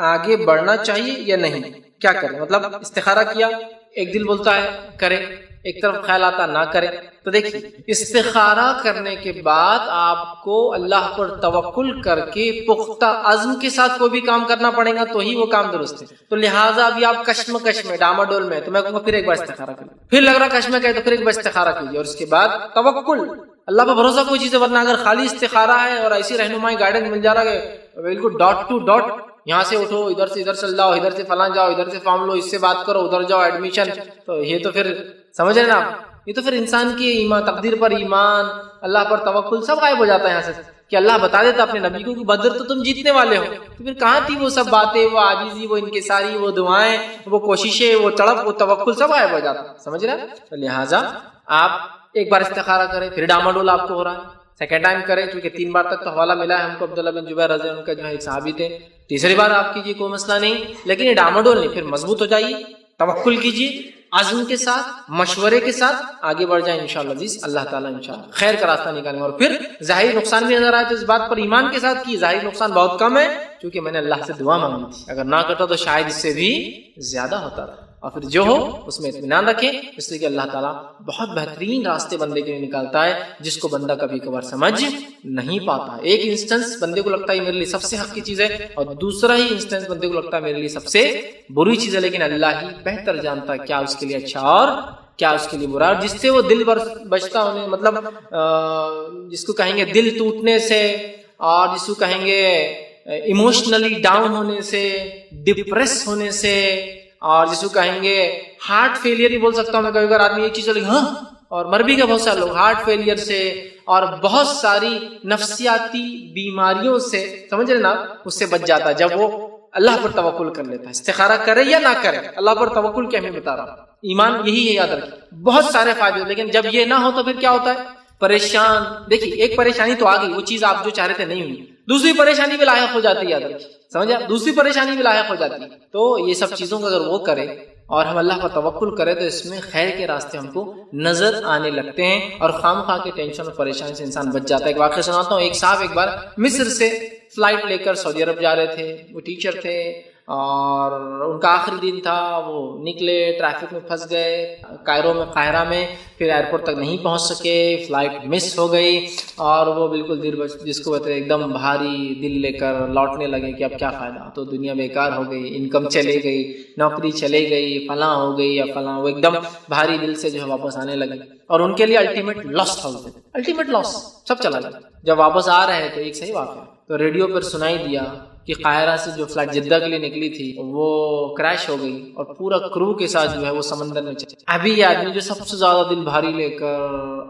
آگے بڑھنا چاہیے یا نہیں؟ کیا کرے؟ مطلب استخارہ کیا، ایک دل بولتا ہے کرے، ایک طرف خیال آتا نہ کرے. تو دیکھیے استخارہ کرنے کے بعد آپ کو اللہ پر توکل کر کے پختہ عزم کے ساتھ کوئی بھی کام کرنا پڑے گا تو ہی وہ کام درست ہے. تو لہٰذا ابھی آپ کشمکش میں ڈاماڈول میں، تو میں کہوں گا پھر ایک بار استخارہ کریں. پھر لگ رہا کشمکش ہے تو پھر ایک بار استخارہ کیجیے، اور اس کے بعد توکل اللہ پر بھروسہ کوئی چیز ہے. ورنہ اگر خالی استخارہ ہے اور ایسی رہنمائی گائیڈنس مل جا رہا ہے بالکل ڈاٹ ٹو ڈاٹ، یہاں سے اٹھو، ادھر سے ادھر چل جاؤ، ادھر سے فلاں جاؤ، ادھر سے فارم لو، اس سے بات کرو، ادھر جاؤ ایڈمیشن، تو یہ تو پھر سمجھ رہے نا آپ، یہ تو پھر انسان کی ایمان، تقدیر پر ایمان، اللہ پر توکل سب غائب ہو جاتا ہے. یہاں سے کہ اللہ بتا دیتا اپنے نبی کو کہ بدر تو تم جیتنے والے ہو، تو پھر کہاں تھی وہ سب باتیں، وہ عاجزی، وہ انکساری، وہ دعائیں، وہ کوششیں، وہ تڑپ، وہ توکل سب غائب ہو جاتا. سمجھ رہے ہیں؟ تو لہٰذا آپ ایک بار استخارہ کریں، پھر ڈاماڈول آپ کو ہو رہا ہے، سیکنڈ ٹائم کریں، کیونکہ 3 بار تک تو حوالہ ملا ہے ہم کو، عبداللہ بن جبیر رضی اللہ عنہ کا جو ہے ایک صحابی تھے. تیسری بار آپ کیجیے، کوئی مسئلہ نہیں، لیکن یہ ڈاماڈول نہیں، پھر مضبوط ہو جائیے، توکل کیجیے، عزم کے ساتھ، مشورے کے ساتھ آگے بڑھ جائیں انشاءاللہ عزیز. اللہ تعالیٰ انشاءاللہ خیر کا راستہ نکالیں گے. اور پھر ظاہری نقصان بھی نظر آئے تو اس بات پر ایمان کے ساتھ کی ظاہری نقصان بہت کم ہے، کیونکہ میں نے اللہ سے دعا مانگی تھی، اگر نہ کرتا تو شاید اس سے بھی زیادہ ہوتا تھا. اور پھر جو ہو اس میں اطمینان رکھیں، اس لیے کہ اللہ تعالیٰ بہت بہترین راستے بندے کے لیے نکالتا ہے جس کو بندہ کبھی کبھار سمجھ نہیں پاتا. ایک انسٹنس بندے کو لگتا ہے میرے لیے سب سے حق کی چیز ہے، اور دوسرا ہی انسٹنس بندے کو لگتا ہے میرے لیے سب سے بری چیز ہے، لیکن اللہ ہی بہتر جانتا ہے کیا اس کے لیے اچھا اور کیا اس کے لیے برا. اور جس سے وہ دل بچتا ہونے، مطلب جس کو کہیں گے دل ٹوٹنے سے، اور جس کو کہیں گے ایموشنلی ڈاؤن ہونے سے، ڈپریس ہونے سے، اور جس کو کہیں گے ہارٹ فیلئر ہی بول سکتا ہوں میں، کبھی کبھار آدمی ایک چیز چلے ہاں، اور مر بھی گئے بہت سارے لوگ ہارٹ فیلئر سے اور بہت ساری نفسیاتی بیماریوں سے، سمجھ رہے نا، اس سے بچ جاتا ہے جب وہ اللہ پر توکل کر لیتا ہے. استخارہ کرے یا نہ کرے، اللہ پر توکل کی اہمیت بتا رہا ہوں. ایمان یہی ہے، یاد رکھیں، بہت سارے فائدے ہوتے، لیکن جب یہ نہ ہو تو پھر کیا ہوتا ہے؟ پریشان. دیکھیے ایک پریشانی تو آ گئی، وہ چیز آپ جو چاہ رہے تھے نہیں ہوئی، دوسری پریشانی بھی لاحق ہو جاتی ہے. یاد رکھیے، سمجھا، دوسری پریشانی بھی لاحق ہو جاتی ہے. تو یہ سب چیزوں کو اگر وہ کرے اور ہم اللہ پر توکل کرے تو اس میں خیر کے راستے ہم کو نظر آنے لگتے ہیں، اور خام خواہ کے ٹینشن اور پریشانی سے انسان بچ جاتا ہے. ایک واقعہ سناتا ہوں. ایک صاحب ایک بار مصر سے فلائٹ لے کر سعودی عرب جا رہے تھے، وہ ٹیچر تھے، اور ان کا آخری دن تھا، وہ نکلے، ٹریفک میں پھنس گئے کائرو میں، قاہرہ میں، پھر ایئرپورٹ تک نہیں پہنچ سکے، فلائٹ مس ہو گئی، اور وہ بالکل جس کو کہتے ہیں ایک دم بھاری دل لے کر لوٹنے لگے کہ اب کیا فائدہ، تو دنیا بیکار ہو گئی، انکم چلے گئی، نوکری چلے گئی، فلاں ہو گئی یا فلاں، وہ ایک دم بھاری دل سے جو ہے واپس آنے لگے، اور ان کے لیے الٹیمیٹ لاس تھا، الٹیمیٹ لاس، سب چلا گیا۔ جب واپس آ رہے تھے، ایک صحیح واقعہ، تو ریڈیو پر سنائی دیا کہ قاہرہ سے جو فلائٹ جدہ کے لیے نکلی تھی وہ کریش ہو گئی، اور پورا کرو کے ساتھ جو ہے وہ سمندر میں چلا۔ ابھی یہ آدمی جو سب سے زیادہ دل بھاری لے کر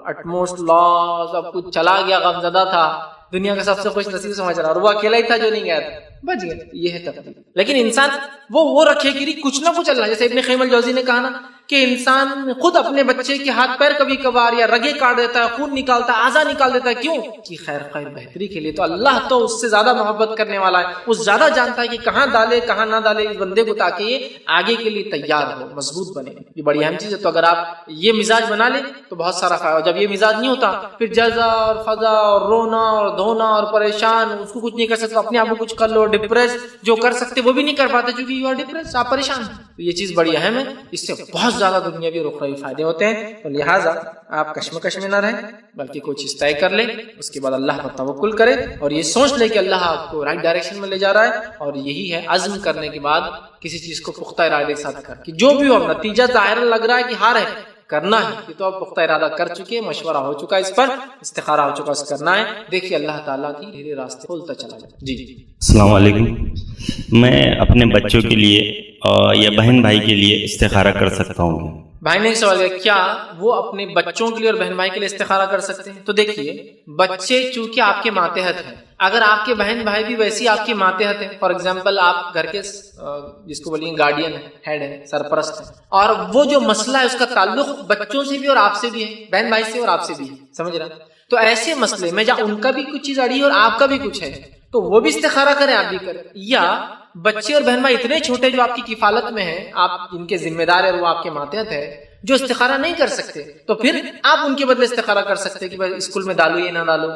اٹموسٹ لاس، سب کچھ چلا گیا، غمزدہ تھا، دنیا کا سب سے خوش نصیب سمجھ رہا، اور وہ اکیلا ہی تھا جو نہیں گیا تھا، بچ گیا۔ یہ ہے تقدیر۔ لیکن انسان وہ رکھے کہ کچھ نہ کچھ اللہ، جیسے ابن قیم الجوزی نے کہا نا کہ انسان خود اپنے بچے کے ہاتھ پیر کبھی کبھار یا رگے کاٹ دیتا ہے، خون نکالتا ہے، اعضا نکال دیتا ہے، کیوں؟ کہ خیر بہتری کے لیے۔ تو اللہ تو اس سے زیادہ محبت کرنے والا ہے، وہ زیادہ جانتا ہے کہ کہاں ڈالے کہاں نہ ڈالے اس بندے کو، تاکہ یہ آگے کے لیے تیار ہو، مضبوط بنے۔ یہ بڑی اہم چیز ہے۔ تو اگر آپ یہ مزاج بنا لیں تو بہت سارا فائدہ۔ جب یہ مزاج نہیں ہوتا پھر جزا اور فضا اور رونا اور دھونا اور پریشان، اس کو کچھ نہیں کر سکتے، اپنے آپ کو کچھ کر لو، ڈپریس جو کر سکتے وہ بھی نہیں کر پاتے کیونکہ یو آر ڈپریس، آپ پریشان ہیں۔ تو یہ چیز بڑی اہم ہے، اس سے بہت زیادہ دنیاوی اور اخروی فائدے ہوتے ہیں۔ تو لہٰذا آپ کشمکش میں نہ رہیں، بلکہ کوئی چیز طے کر لیں، اس کے بعد اللہ پر توکل کریں، اور یہ سوچ لیں کہ اللہ آپ کو رائٹ ڈائریکشن میں لے جا رہا ہے، اور یہی ہے عزم کرنے کے بعد کسی چیز کو پختہ ارادے کے ساتھ کر کہ جو بھی ہو، نتیجہ ظاہر لگ رہا ہے کہ ہار ہے، کرنا ہے، یہ تو آپ پختہ ارادہ کر چکے، مشورہ ہو چکا، اس پر استخارہ ہو چکا، اس کرنا ہے۔ دیکھیے اللہ تعالیٰ کی دھیرے راستے کھولتا چلا جائے۔ جی السلام علیکم، میں اپنے بچوں کے لیے یا بہن بھائی کے لیے استخارہ کر سکتا ہوں؟ بھائی نے ایک سوال کیا، کیا وہ اپنے بچوں کے لیے اور بہن بھائی کے لیے استخارہ کر سکتے ہیں؟ تو دیکھیے، بچے چونکہ آپ کے ماتحت ہیں، اگر آپ کے بہن بھائی بھی ویسی آپ کے ماتحت ہیں، فار ایگزامپل آپ گھر کے جس کو بولیں گارڈین ہے، ہیڈ ہے، سرپرست ہے، اور وہ جو مسئلہ ہے اس کا تعلق بچوں سے بھی اور آپ سے بھی ہے، بہن بھائی سے اور آپ سے بھی ہے، سمجھ رہا؟ تو ایسے مسئلے میں جہاں ان کا بھی کچھ چیز اڑی ہے اور آپ کا بھی کچھ ہے، تو وہ بھی استخارہ کریں، آپ بھی کریں۔ یا بچے اور بہن بھائی اتنے چھوٹے جو آپ کی کفالت میں ہیں، آپ جن کے ذمہ دار ہے اور وہ آپ کے ماتحت ہے، جو استخارہ نہیں کر سکتے، تو پھر آپ ان کے بدلے استخارہ کر سکتے کہ بھائی اسکول میں ڈالو یا نہ ڈالو،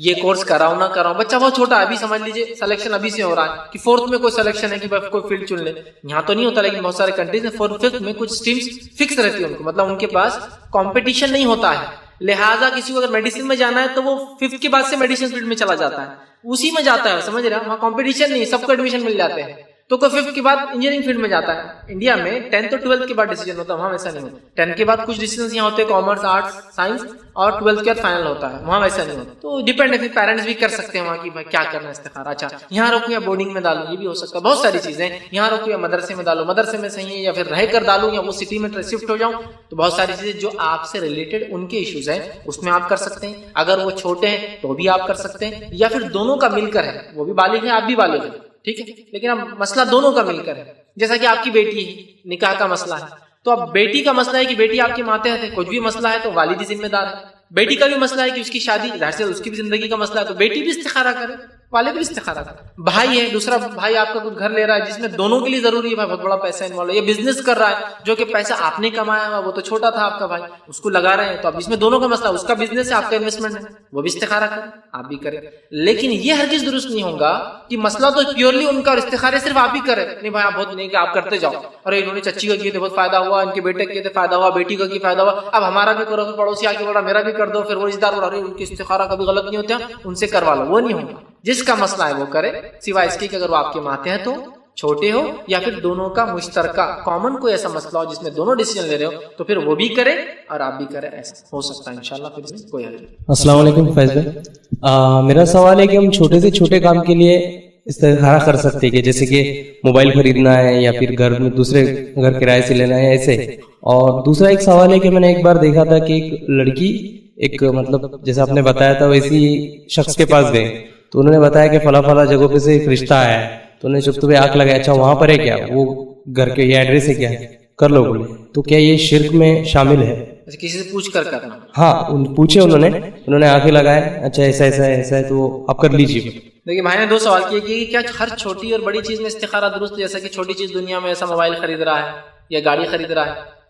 یہ کورس کراؤ نہ کراؤ۔ بچہ بہت چھوٹا ہے، ابھی سمجھ لیجئے سلیکشن ابھی سے ہو رہا ہے کہ 4th میں کوئی سلیکشن ہے کہ بھائی کوئی فیلڈ چن لے، یہاں تو نہیں ہوتا، لیکن بہت سارے کنٹریز میں 4th 5th میں کچھ اسٹریمز فکس رہتی ہیں ان کو، مطلب ان کے پاس کمپٹیشن نہیں ہوتا ہے، لہٰذا کسی کو اگر میڈیسن میں جانا ہے تو وہ 5th کے بعد سے میڈیسن فیلڈ میں چلا جاتا ہے، اسی میں جاتا ہے، سمجھ رہا ہے، وہاں کمپٹیشن نہیں، سب کو ایڈمیشن مل جاتے ہیں، تو کوئی 5th کے بعد انجینئرنگ فیلڈ میں جاتا ہے۔ انڈیا میں 10th اور 12th کے بعد ڈیسیجن ہوتا ہے، وہاں ویسا نہیں ہوتا۔ 10 کے بعد کچھ ڈیسیجنز یہاں ہوتے ہیں، کامرس، آرٹس، سائنس، اور 12th کے بعد فائنل ہوتا ہے، وہاں ویسا نہیں ہوتا۔ تو ڈیپینڈ ہے، پیرنٹس بھی کر سکتے ہیں وہاں کی بھائی کیا کرنا ہے استخارہ، اچھا یہاں رکھو یا بورڈنگ میں ڈالوں، یہ بھی ہو سکتا ہے، بہت ساری چیزیں، یہاں رکھو یا مدرسے میں ڈالو، مدرسے میں صحیح ہے، یا پھر رہ کر ڈالوں یا وہ سٹی میں شفٹ ہو جاؤں، تو بہت ساری چیزیں جو آپ سے ریلیٹڈ ان کے ایشوز ہیں اس میں آپ کر سکتے ہیں۔ اگر وہ چھوٹے ہیں تو بھی آپ کر سکتے ہیں، یا پھر دونوں کا مل کر ہے، وہ بھی بالغ ہے آپ بھی بالغ ہیں، ٹھیک ہے، لیکن اب مسئلہ دونوں کا مل کر ہے، جیسا کہ آپ کی بیٹی ہے، نکاح کا مسئلہ ہے، تو اب بیٹی کا مسئلہ ہے کہ بیٹی آپ کے ماتحت ہے، کچھ بھی مسئلہ ہے تو والد ہی ذمہ دار ہے، بیٹی کا بھی مسئلہ ہے کہ اس کی شادی، ظاہر سے اس کی بھی زندگی کا مسئلہ ہے، تو بیٹی بھی استخارہ کرے، والد بھی استخارہ کرے۔ بھائی ہے، دوسرا بھائی آپ کا کچھ گھر لے رہا ہے جس میں دونوں کے لیے ضروری ہے، بہت بڑا پیسہ انوالو ہے، یہ بزنس کر رہا ہے جو کہ پیسہ آپ نے کمایا ہوا، وہ تو چھوٹا تھا آپ کا بھائی، اس کو لگا رہے ہیں، تو اب اس میں دونوں کا مسئلہ، اس کا بزنس ہے، آپ کا انویسٹمنٹ ہے، وہ بھی استخارہ کرے، آپ بھی کریں۔ لیکن یہ ہرگز درست نہیں ہوگا کہ مسئلہ تو پیورلی ان کا اور استخارے صرف آپ ہی کرے، نہیں بھائی آپ بہت نہیں کہ آپ کرتے جاؤ، اور انہوں نے چچی کا کیے تھے بہت فائدہ ہوا، ان کے بیٹے کیے تھے فائدہ ہوا، بیٹی کا کی فائدہ ہوا، اب ہمارا بھی کرو، پڑوسی آ کے بولا میرا بھی کر دو، پھر وہ رشتہ دار بولا ان کی استخارہ کبھی غلط نہیں ہوتا، ان سے کروا لو، وہ نہیں ہوگا۔ جس کا مسئلہ ہے وہ کرے، سوائے اس کی کہ اگر وہ آپ کے ماتحت ہو، چھوٹے ہو، یا پھر دونوں کا مشترکہ کامن کوئی ایسا مسئلہ ہو جس میں دونوں ڈیسیجن لے رہے ہو، تو پھر وہ بھی کرے اور آپ بھی کرے، ایسا ہو سکتا ہے انشاءاللہ، پھر اس میں کوئی حل نہیں۔ السلام علیکم فیض بھائی، میرا سوال ہے کہ ہم چھوٹے سے چھوٹے کام کے لیے استخارہ کر سکتے ہیں کہ جیسے کہ موبائل خریدنا ہے یا پھر گھر میں دوسرے گھر کرائے سے لینا ہے، ایسے؟ اور دوسرا ایک سوال ہے کہ میں نے ایک بار دیکھا تھا کہ ایک لڑکی ایک مطلب جیسا آپ نے بتایا تھا ویسی شخص کے پاس گئے تو انہوں نے بتایا کہ فلاں فلاں جگہوں پہ سے ایک رشتہ آیا ہے، تو انہوں نے چپتو پہ آنکھ لگایا، اچھا وہاں پر ہے کیا، وہ گھر کے یہ ایڈریس ہے کیا، کر لو بولے، تو کیا یہ شرک میں شامل ہے؟ کسی سے پوچھ کر کرنا؟ ہاں پوچھے انہوں نے آنکھیں لگائے، اچھا ایسا ایسا ایسا ہے تو آپ کر لیجیے۔ دیکھیے بھائی نے 2 سوال کیے کہ کیا ہر چھوٹی اور بڑی چیز میں استخارہ درست، جیسا کہ چھوٹی چیز دنیا میں ایسا موبائل خرید رہا ہے یا گاڑی خرید رہا ہے،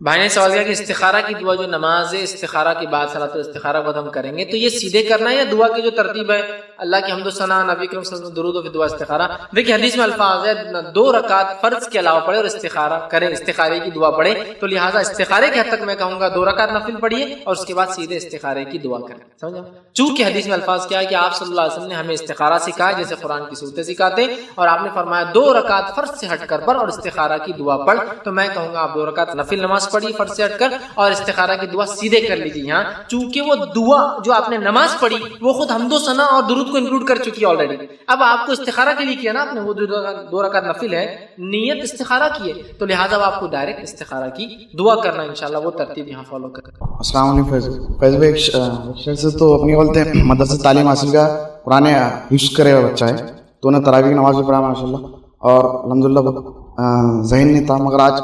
بھائی نے سوال کیا کہ استخارہ کی دعا جو نماز استخارہ کے بعد صلاۃ الاستخارہ کو ہم کریں گے تو یہ سیدھے کرنا ہے یا دعا کی جو ترتیب ہے اللہ کی حمد و ثنا نبی کریم صلی اللہ علیہ وسلم درود و دعا استخارہ؟ دیکھیے حدیث میں الفاظ ہے 2 رکعت فرض کے علاوہ پڑھے اور استخارہ کریں، استخارے کی دعا پڑھے، تو لہٰذا استخارے کے حد تک میں کہوں گا 2 رکعت نفل پڑھیے اور اس کے بعد سیدھے استخارے کی دعا کریں. سمجھا؟ چونکہ حدیث میں الفاظ کیا ہے کہ آپ صلی اللہ علیہ وسلم نے ہمیں استخارہ سکھایا جیسے قرآن کی صورتیں سکھاتے ہیں، اور آپ نے فرمایا 2 رکعت فرض سے ہٹ کر پڑھ اور استخارہ کی دعا پڑھ، تو میں کہوں گا آپ 2 رکعت نفل نماز پڑھی فرض سے ہٹ کر اور استخارہ کی دعا سیدھے کر لیجیے. یہاں چونکہ وہ دعا جو آپ نے نماز پڑھی وہ خود حمد و ثنا اور درود کو انکلوڈ کر چکی ہے آلریڈی. اب آپ کو استخارہ کے لیے کیا نا، آپ نے وہ 2 رکعت نفل ہے، نیت استخارہ کی ہے، تو لہٰذا آپ کو ڈائریکٹ استخارہ کی دعا کرنا انشاءاللہ وہ ترتیب یہاں فالو کریں. السلام علیکم فیض بھائی. ایک سے تو اپنی بولتے ہیں مدرسے تعلیم حاصل کا قرآن حفظ کرے ہوا بچہ ہے، تو انہیں تراویح کی نماز بھی پڑھا ماشاء اللہ، اور الحمدللہ ذہن نہیں تھا، مگر آج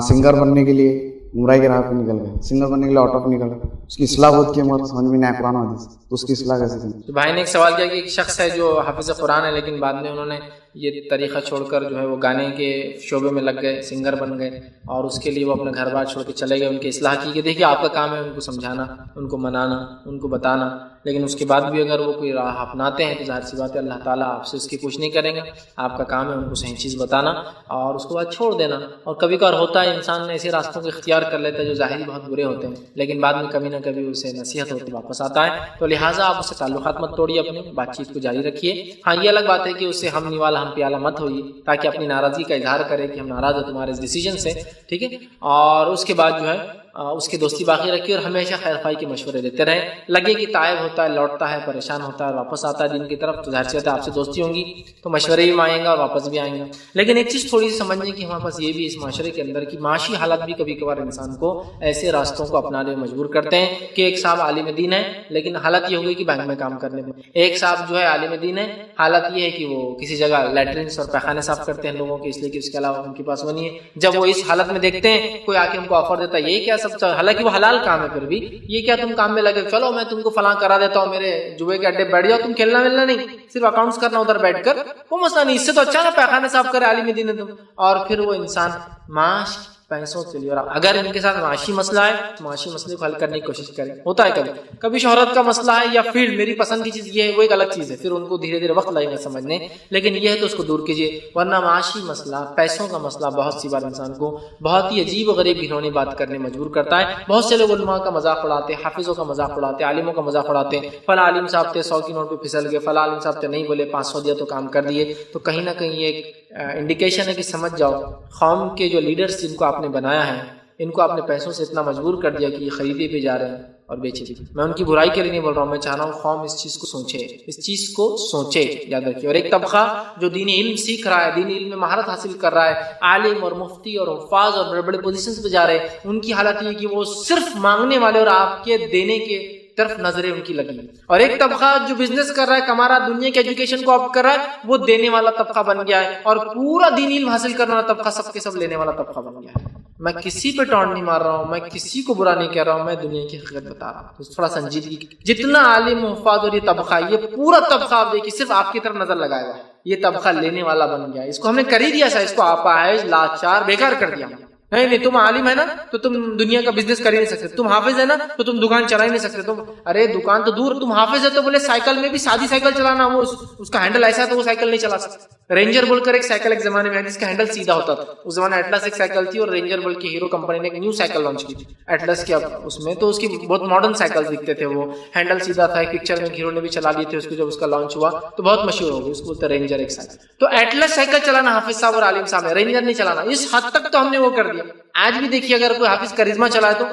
سنگر بننے کے لیے گمراہی کے راہ پہ نکل گئے، سنگر بننے کے لیے آؤٹ آف نکل گئے. اس کی اصلاح بہت کی ہے مگر سمجھ میں نہیں آیا قرآن حدیث، تو اس کی اصلاح کیسے کریں؟ تو بھائی نے ایک سوال کیا کہ ایک شخص ہے جو حافظ قرآن ہے لیکن بعد میں انہوں نے یہ طریقہ چھوڑ کر جو ہے وہ گانے کے شعبے میں لگ گئے، سنگر بن گئے، اور اس کے لیے وہ اپنے گھر بار چھوڑ کے چلے گئے. ان کی اصلاح کی کہ دیکھیے آپ کا کام ہے ان کو سمجھانا، ان کو منانا، ان کو بتانا، لیکن اس کے بعد بھی اگر وہ کوئی راہ اپناتے ہیں تو ظاہر سی بات ہے اللہ تعالیٰ آپ سے اس کی کچھ نہیں کریں گا. آپ کا کام ہے ان کو صحیح چیز بتانا اور اس کے بعد چھوڑ دینا. اور کبھی کبھار ہوتا ہے انسان ایسے راستوں کو اختیار کر لیتا ہے جو ظاہری بہت برے ہوتے ہیں، لیکن بعد میں کبھی نہ کبھی اسے نصیحت ہوتی واپس آتا ہے. تو لہٰذا آپ اس سے تعلقات مت توڑیے، اپنے بات چیت کو جاری رکھیے. ہاں یہ الگ بات ہے کہ اس سے ہم نوالا ہم پیالہ مت ہوئیے تاکہ اپنی ناراضگی کا اظہار کرے کہ ہم ناراض ہیں تمہارے اس ڈیسیجن سے، ٹھیک ہے. اور اس کے بعد جو ہے اس کی دوستی باقی رکھیے اور ہمیشہ خیر خواہی کے مشورے دیتے رہیں. لگے کہ تائب ہوتا ہے، لوٹتا ہے، پریشان ہوتا ہے، واپس آتا ہے دین کی طرف، تو ظاہر سی بات ہے آپ سے دوستی ہوں گی تو مشورے بھی آئیں گا اور واپس بھی آئیں گا. لیکن ایک چیز تھوڑی سی سمجھنے کی ہمارے پاس یہ بھی اس معاشرے کے اندر کی معاشی حالات بھی کبھی کبھار انسان کو ایسے راستوں کو اپنانے میں مجبور کرتے ہیں کہ ایک صاحب عالم دین ہے لیکن حالت یہ ہو گئی کہ بینک میں کام کرنے میں، ایک صاحب جو ہے عالم دین ہے حالت یہ ہے کہ وہ کسی جگہ لیٹرنس اور پیخانے صاف کرتے ہیں لوگوں کے، اس لیے کہ اس کے علاوہ ان کے پاس وہ نہیں ہے. جب وہ اس حالت میں دیکھتے ہیں کوئی آ کے ان کو آفر دیتا ہے یہ کیا سب، حالانکہ وہ حلال کام ہے، پھر بھی یہ کیا تم کام میں لگے، چلو میں تم کو فلاں کرا دیتا ہوں، میرے جوئے کے اڈے بیٹھ جاؤ، تم کھیلنا ملنا نہیں، صرف اکاؤنٹس کرنا ادھر بیٹھ کر، وہ مسئلہ نہیں. اس سے تو اچھا نا پیخانے صاف کرے عالم دین ہے تم. اور پھر وہ انسان معاش پیسوں کے لیے، اور اگر ان کے ساتھ معاشی مسئلہ ہے تو معاشی مسئلے کو حل کرنے کی کوشش کریں. ہوتا ہے کبھی شہرت کا مسئلہ ہے یا فیلڈ میری پسند کی چیز یہ ہے، وہ ایک الگ چیز ہے، پھر ان کو دھیرے دھیرے وقت لگے گا سمجھنے، لیکن یہ ہے تو اس کو دور کیجیے. ورنہ معاشی مسئلہ، پیسوں کا مسئلہ بہت سی بار انسان کو بہت ہی عجیب و غریب گھنونی بات کرنے مجبور کرتا ہے. بہت سے لوگ علماء کا مذاق اڑاتے، حافظوں کا مذاق اڑاتے، عالموں کا مذاق اڑاتے. فلاں عالم صاحب تھے 100 کی نوٹ پہ پھسل گئے، فلاں عالم صاحب تھے نہیں بولے 500 دیا تو کام کر دیے. تو کہیں نہ کہیں یہ ایک انڈیکیشن ہے کہ سمجھ جاؤ قوم کے جو لیڈرز جن کو آپ نے بنایا ہے ان کو آپ نے پیسوں سے اتنا مجبور کر دیا کہ یہ خریدے پہ جا رہے ہیں اور بیچے بھی. میں ان کی برائی کے لیے نہیں بول رہا ہوں، میں چاہ رہا ہوں قوم اس چیز کو سوچے، اس چیز کو سوچے، یاد رکھیے. اور ایک طبقہ جو دینی علم سیکھ رہا ہے، دینی علم میں مہارت حاصل کر رہا ہے، عالم اور مفتی اور حفاظ اور بڑے بڑے پوزیشنز پہ جا رہے ہیں، ان کی حالت یہ کہ وہ صرف مانگنے والے اور آپ کے دینے کے طرف نظریں ان کی لگی. اور ایک طبقہ جو بزنس کر رہا ہے، کما رہا ہے، دنیا کے ایجوکیشن کو آپٹ کر رہا ہے، وہ دینے والا طبقہ بن گیا ہے. اور پورا دینی علم حاصل کرنے والا طبقہ سب کے سب لینے والا طبقہ بن گیا ہے. میں کسی پہ ٹانٹ نہیں مار رہا ہوں، میں کسی کو برا نہیں کہہ رہا ہوں، میں دنیا کی حقیقت بتا رہا ہوں. تھوڑا سنجیدگی، جتنا عالم حفاظ اور یہ طبقہ، یہ پورا طبقہ آپ دیکھیے صرف آپ کی طرف نظر لگائے گا، یہ طبقہ لینے والا بن گیا. اس کو ہم نے کر ہی دیا سا، اس کو آپائش لاچار بیکار کر دیا. نہیں تم عالم ہے نا تو تم دنیا کا بزنس کر ہی نہیں سکتے، تم حافظ ہے نا تو تم دکان چلا ہی نہیں سکتے. تم ارے دکان تو دور، تم حافظ ہے تو بولے سائیکل میں بھی سادی سائیکل چلانا، وہ اس کا ہینڈل ایسا ہے تو وہ سائیکل نہیں چلا سکتے. رینجر بول کر ایک سائیکل ایک زمانے میں ہے جس کا ہینڈل سیدھا ہوتا تھا. اس زمانے ایٹلس ایک سائیکل تھی اور رینجر بول کے ہیرو کمپنی نے ایک نیو سائیکل لانچ کی تھی ایٹلس کے. اب اس میں تو اس کی بہت ماڈرن سائیکل دکھتے تھے، وہ ہینڈل سیدھا تھا. ایک پکچر میں ہیرو نے بھی چلا لیے تھے اس کو، جب اس کا لانچ ہوا تو بہت مشہور ہو گئی، اس کو بولتے رینجر ایک سائیکل. تو ایٹلس سائیکل چلانا حافظ صاحب اور عالم صاحب ہے، رینجر نہیں چلانا. اس حد تک تو ہم نے وہ کر دیا. آج بھی دیکھیے اگر کوئی حافظ کرزما چلائے تو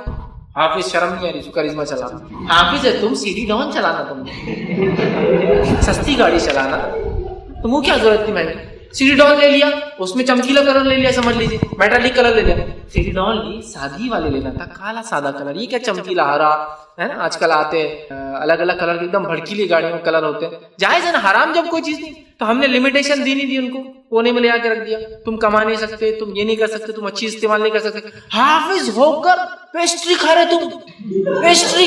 حافظ شرم نہیں آ رہی کرزما چلانا. حافظ ہے تم CD ڈاؤن چلانا، تم سستی گاڑی چلانا، تم وہ کیا ضرورت تھی. میں نے CD ڈاؤن لے لیا، اس میں چمکیلا کلر لے لیا، سمجھ لیجیے میٹالک کلر لے لیا. CD ڈاؤن لی سادھی والے لینا تھا، کالا سادہ کلر. یہ کیا چمکیلا ہرا ہے نا، آج کل آتے الگ الگ کلر کے ایک دم بھڑکیلی گاڑیوں میں کلر ہوتے ہیں. جائز ہے نا، حرام جب کوئی چیز نہیں تو ہم نے لمیٹیشن دی نہیں دی ان کو، کونے میں لے آ کے رکھ دیا. تم کما نہیں سکتے، تم یہ نہیں کر سکتے، تم اچھی استعمال نہیں کر سکتے. حافظ ہو کر پیسٹری کھا رہے، تم پیسٹری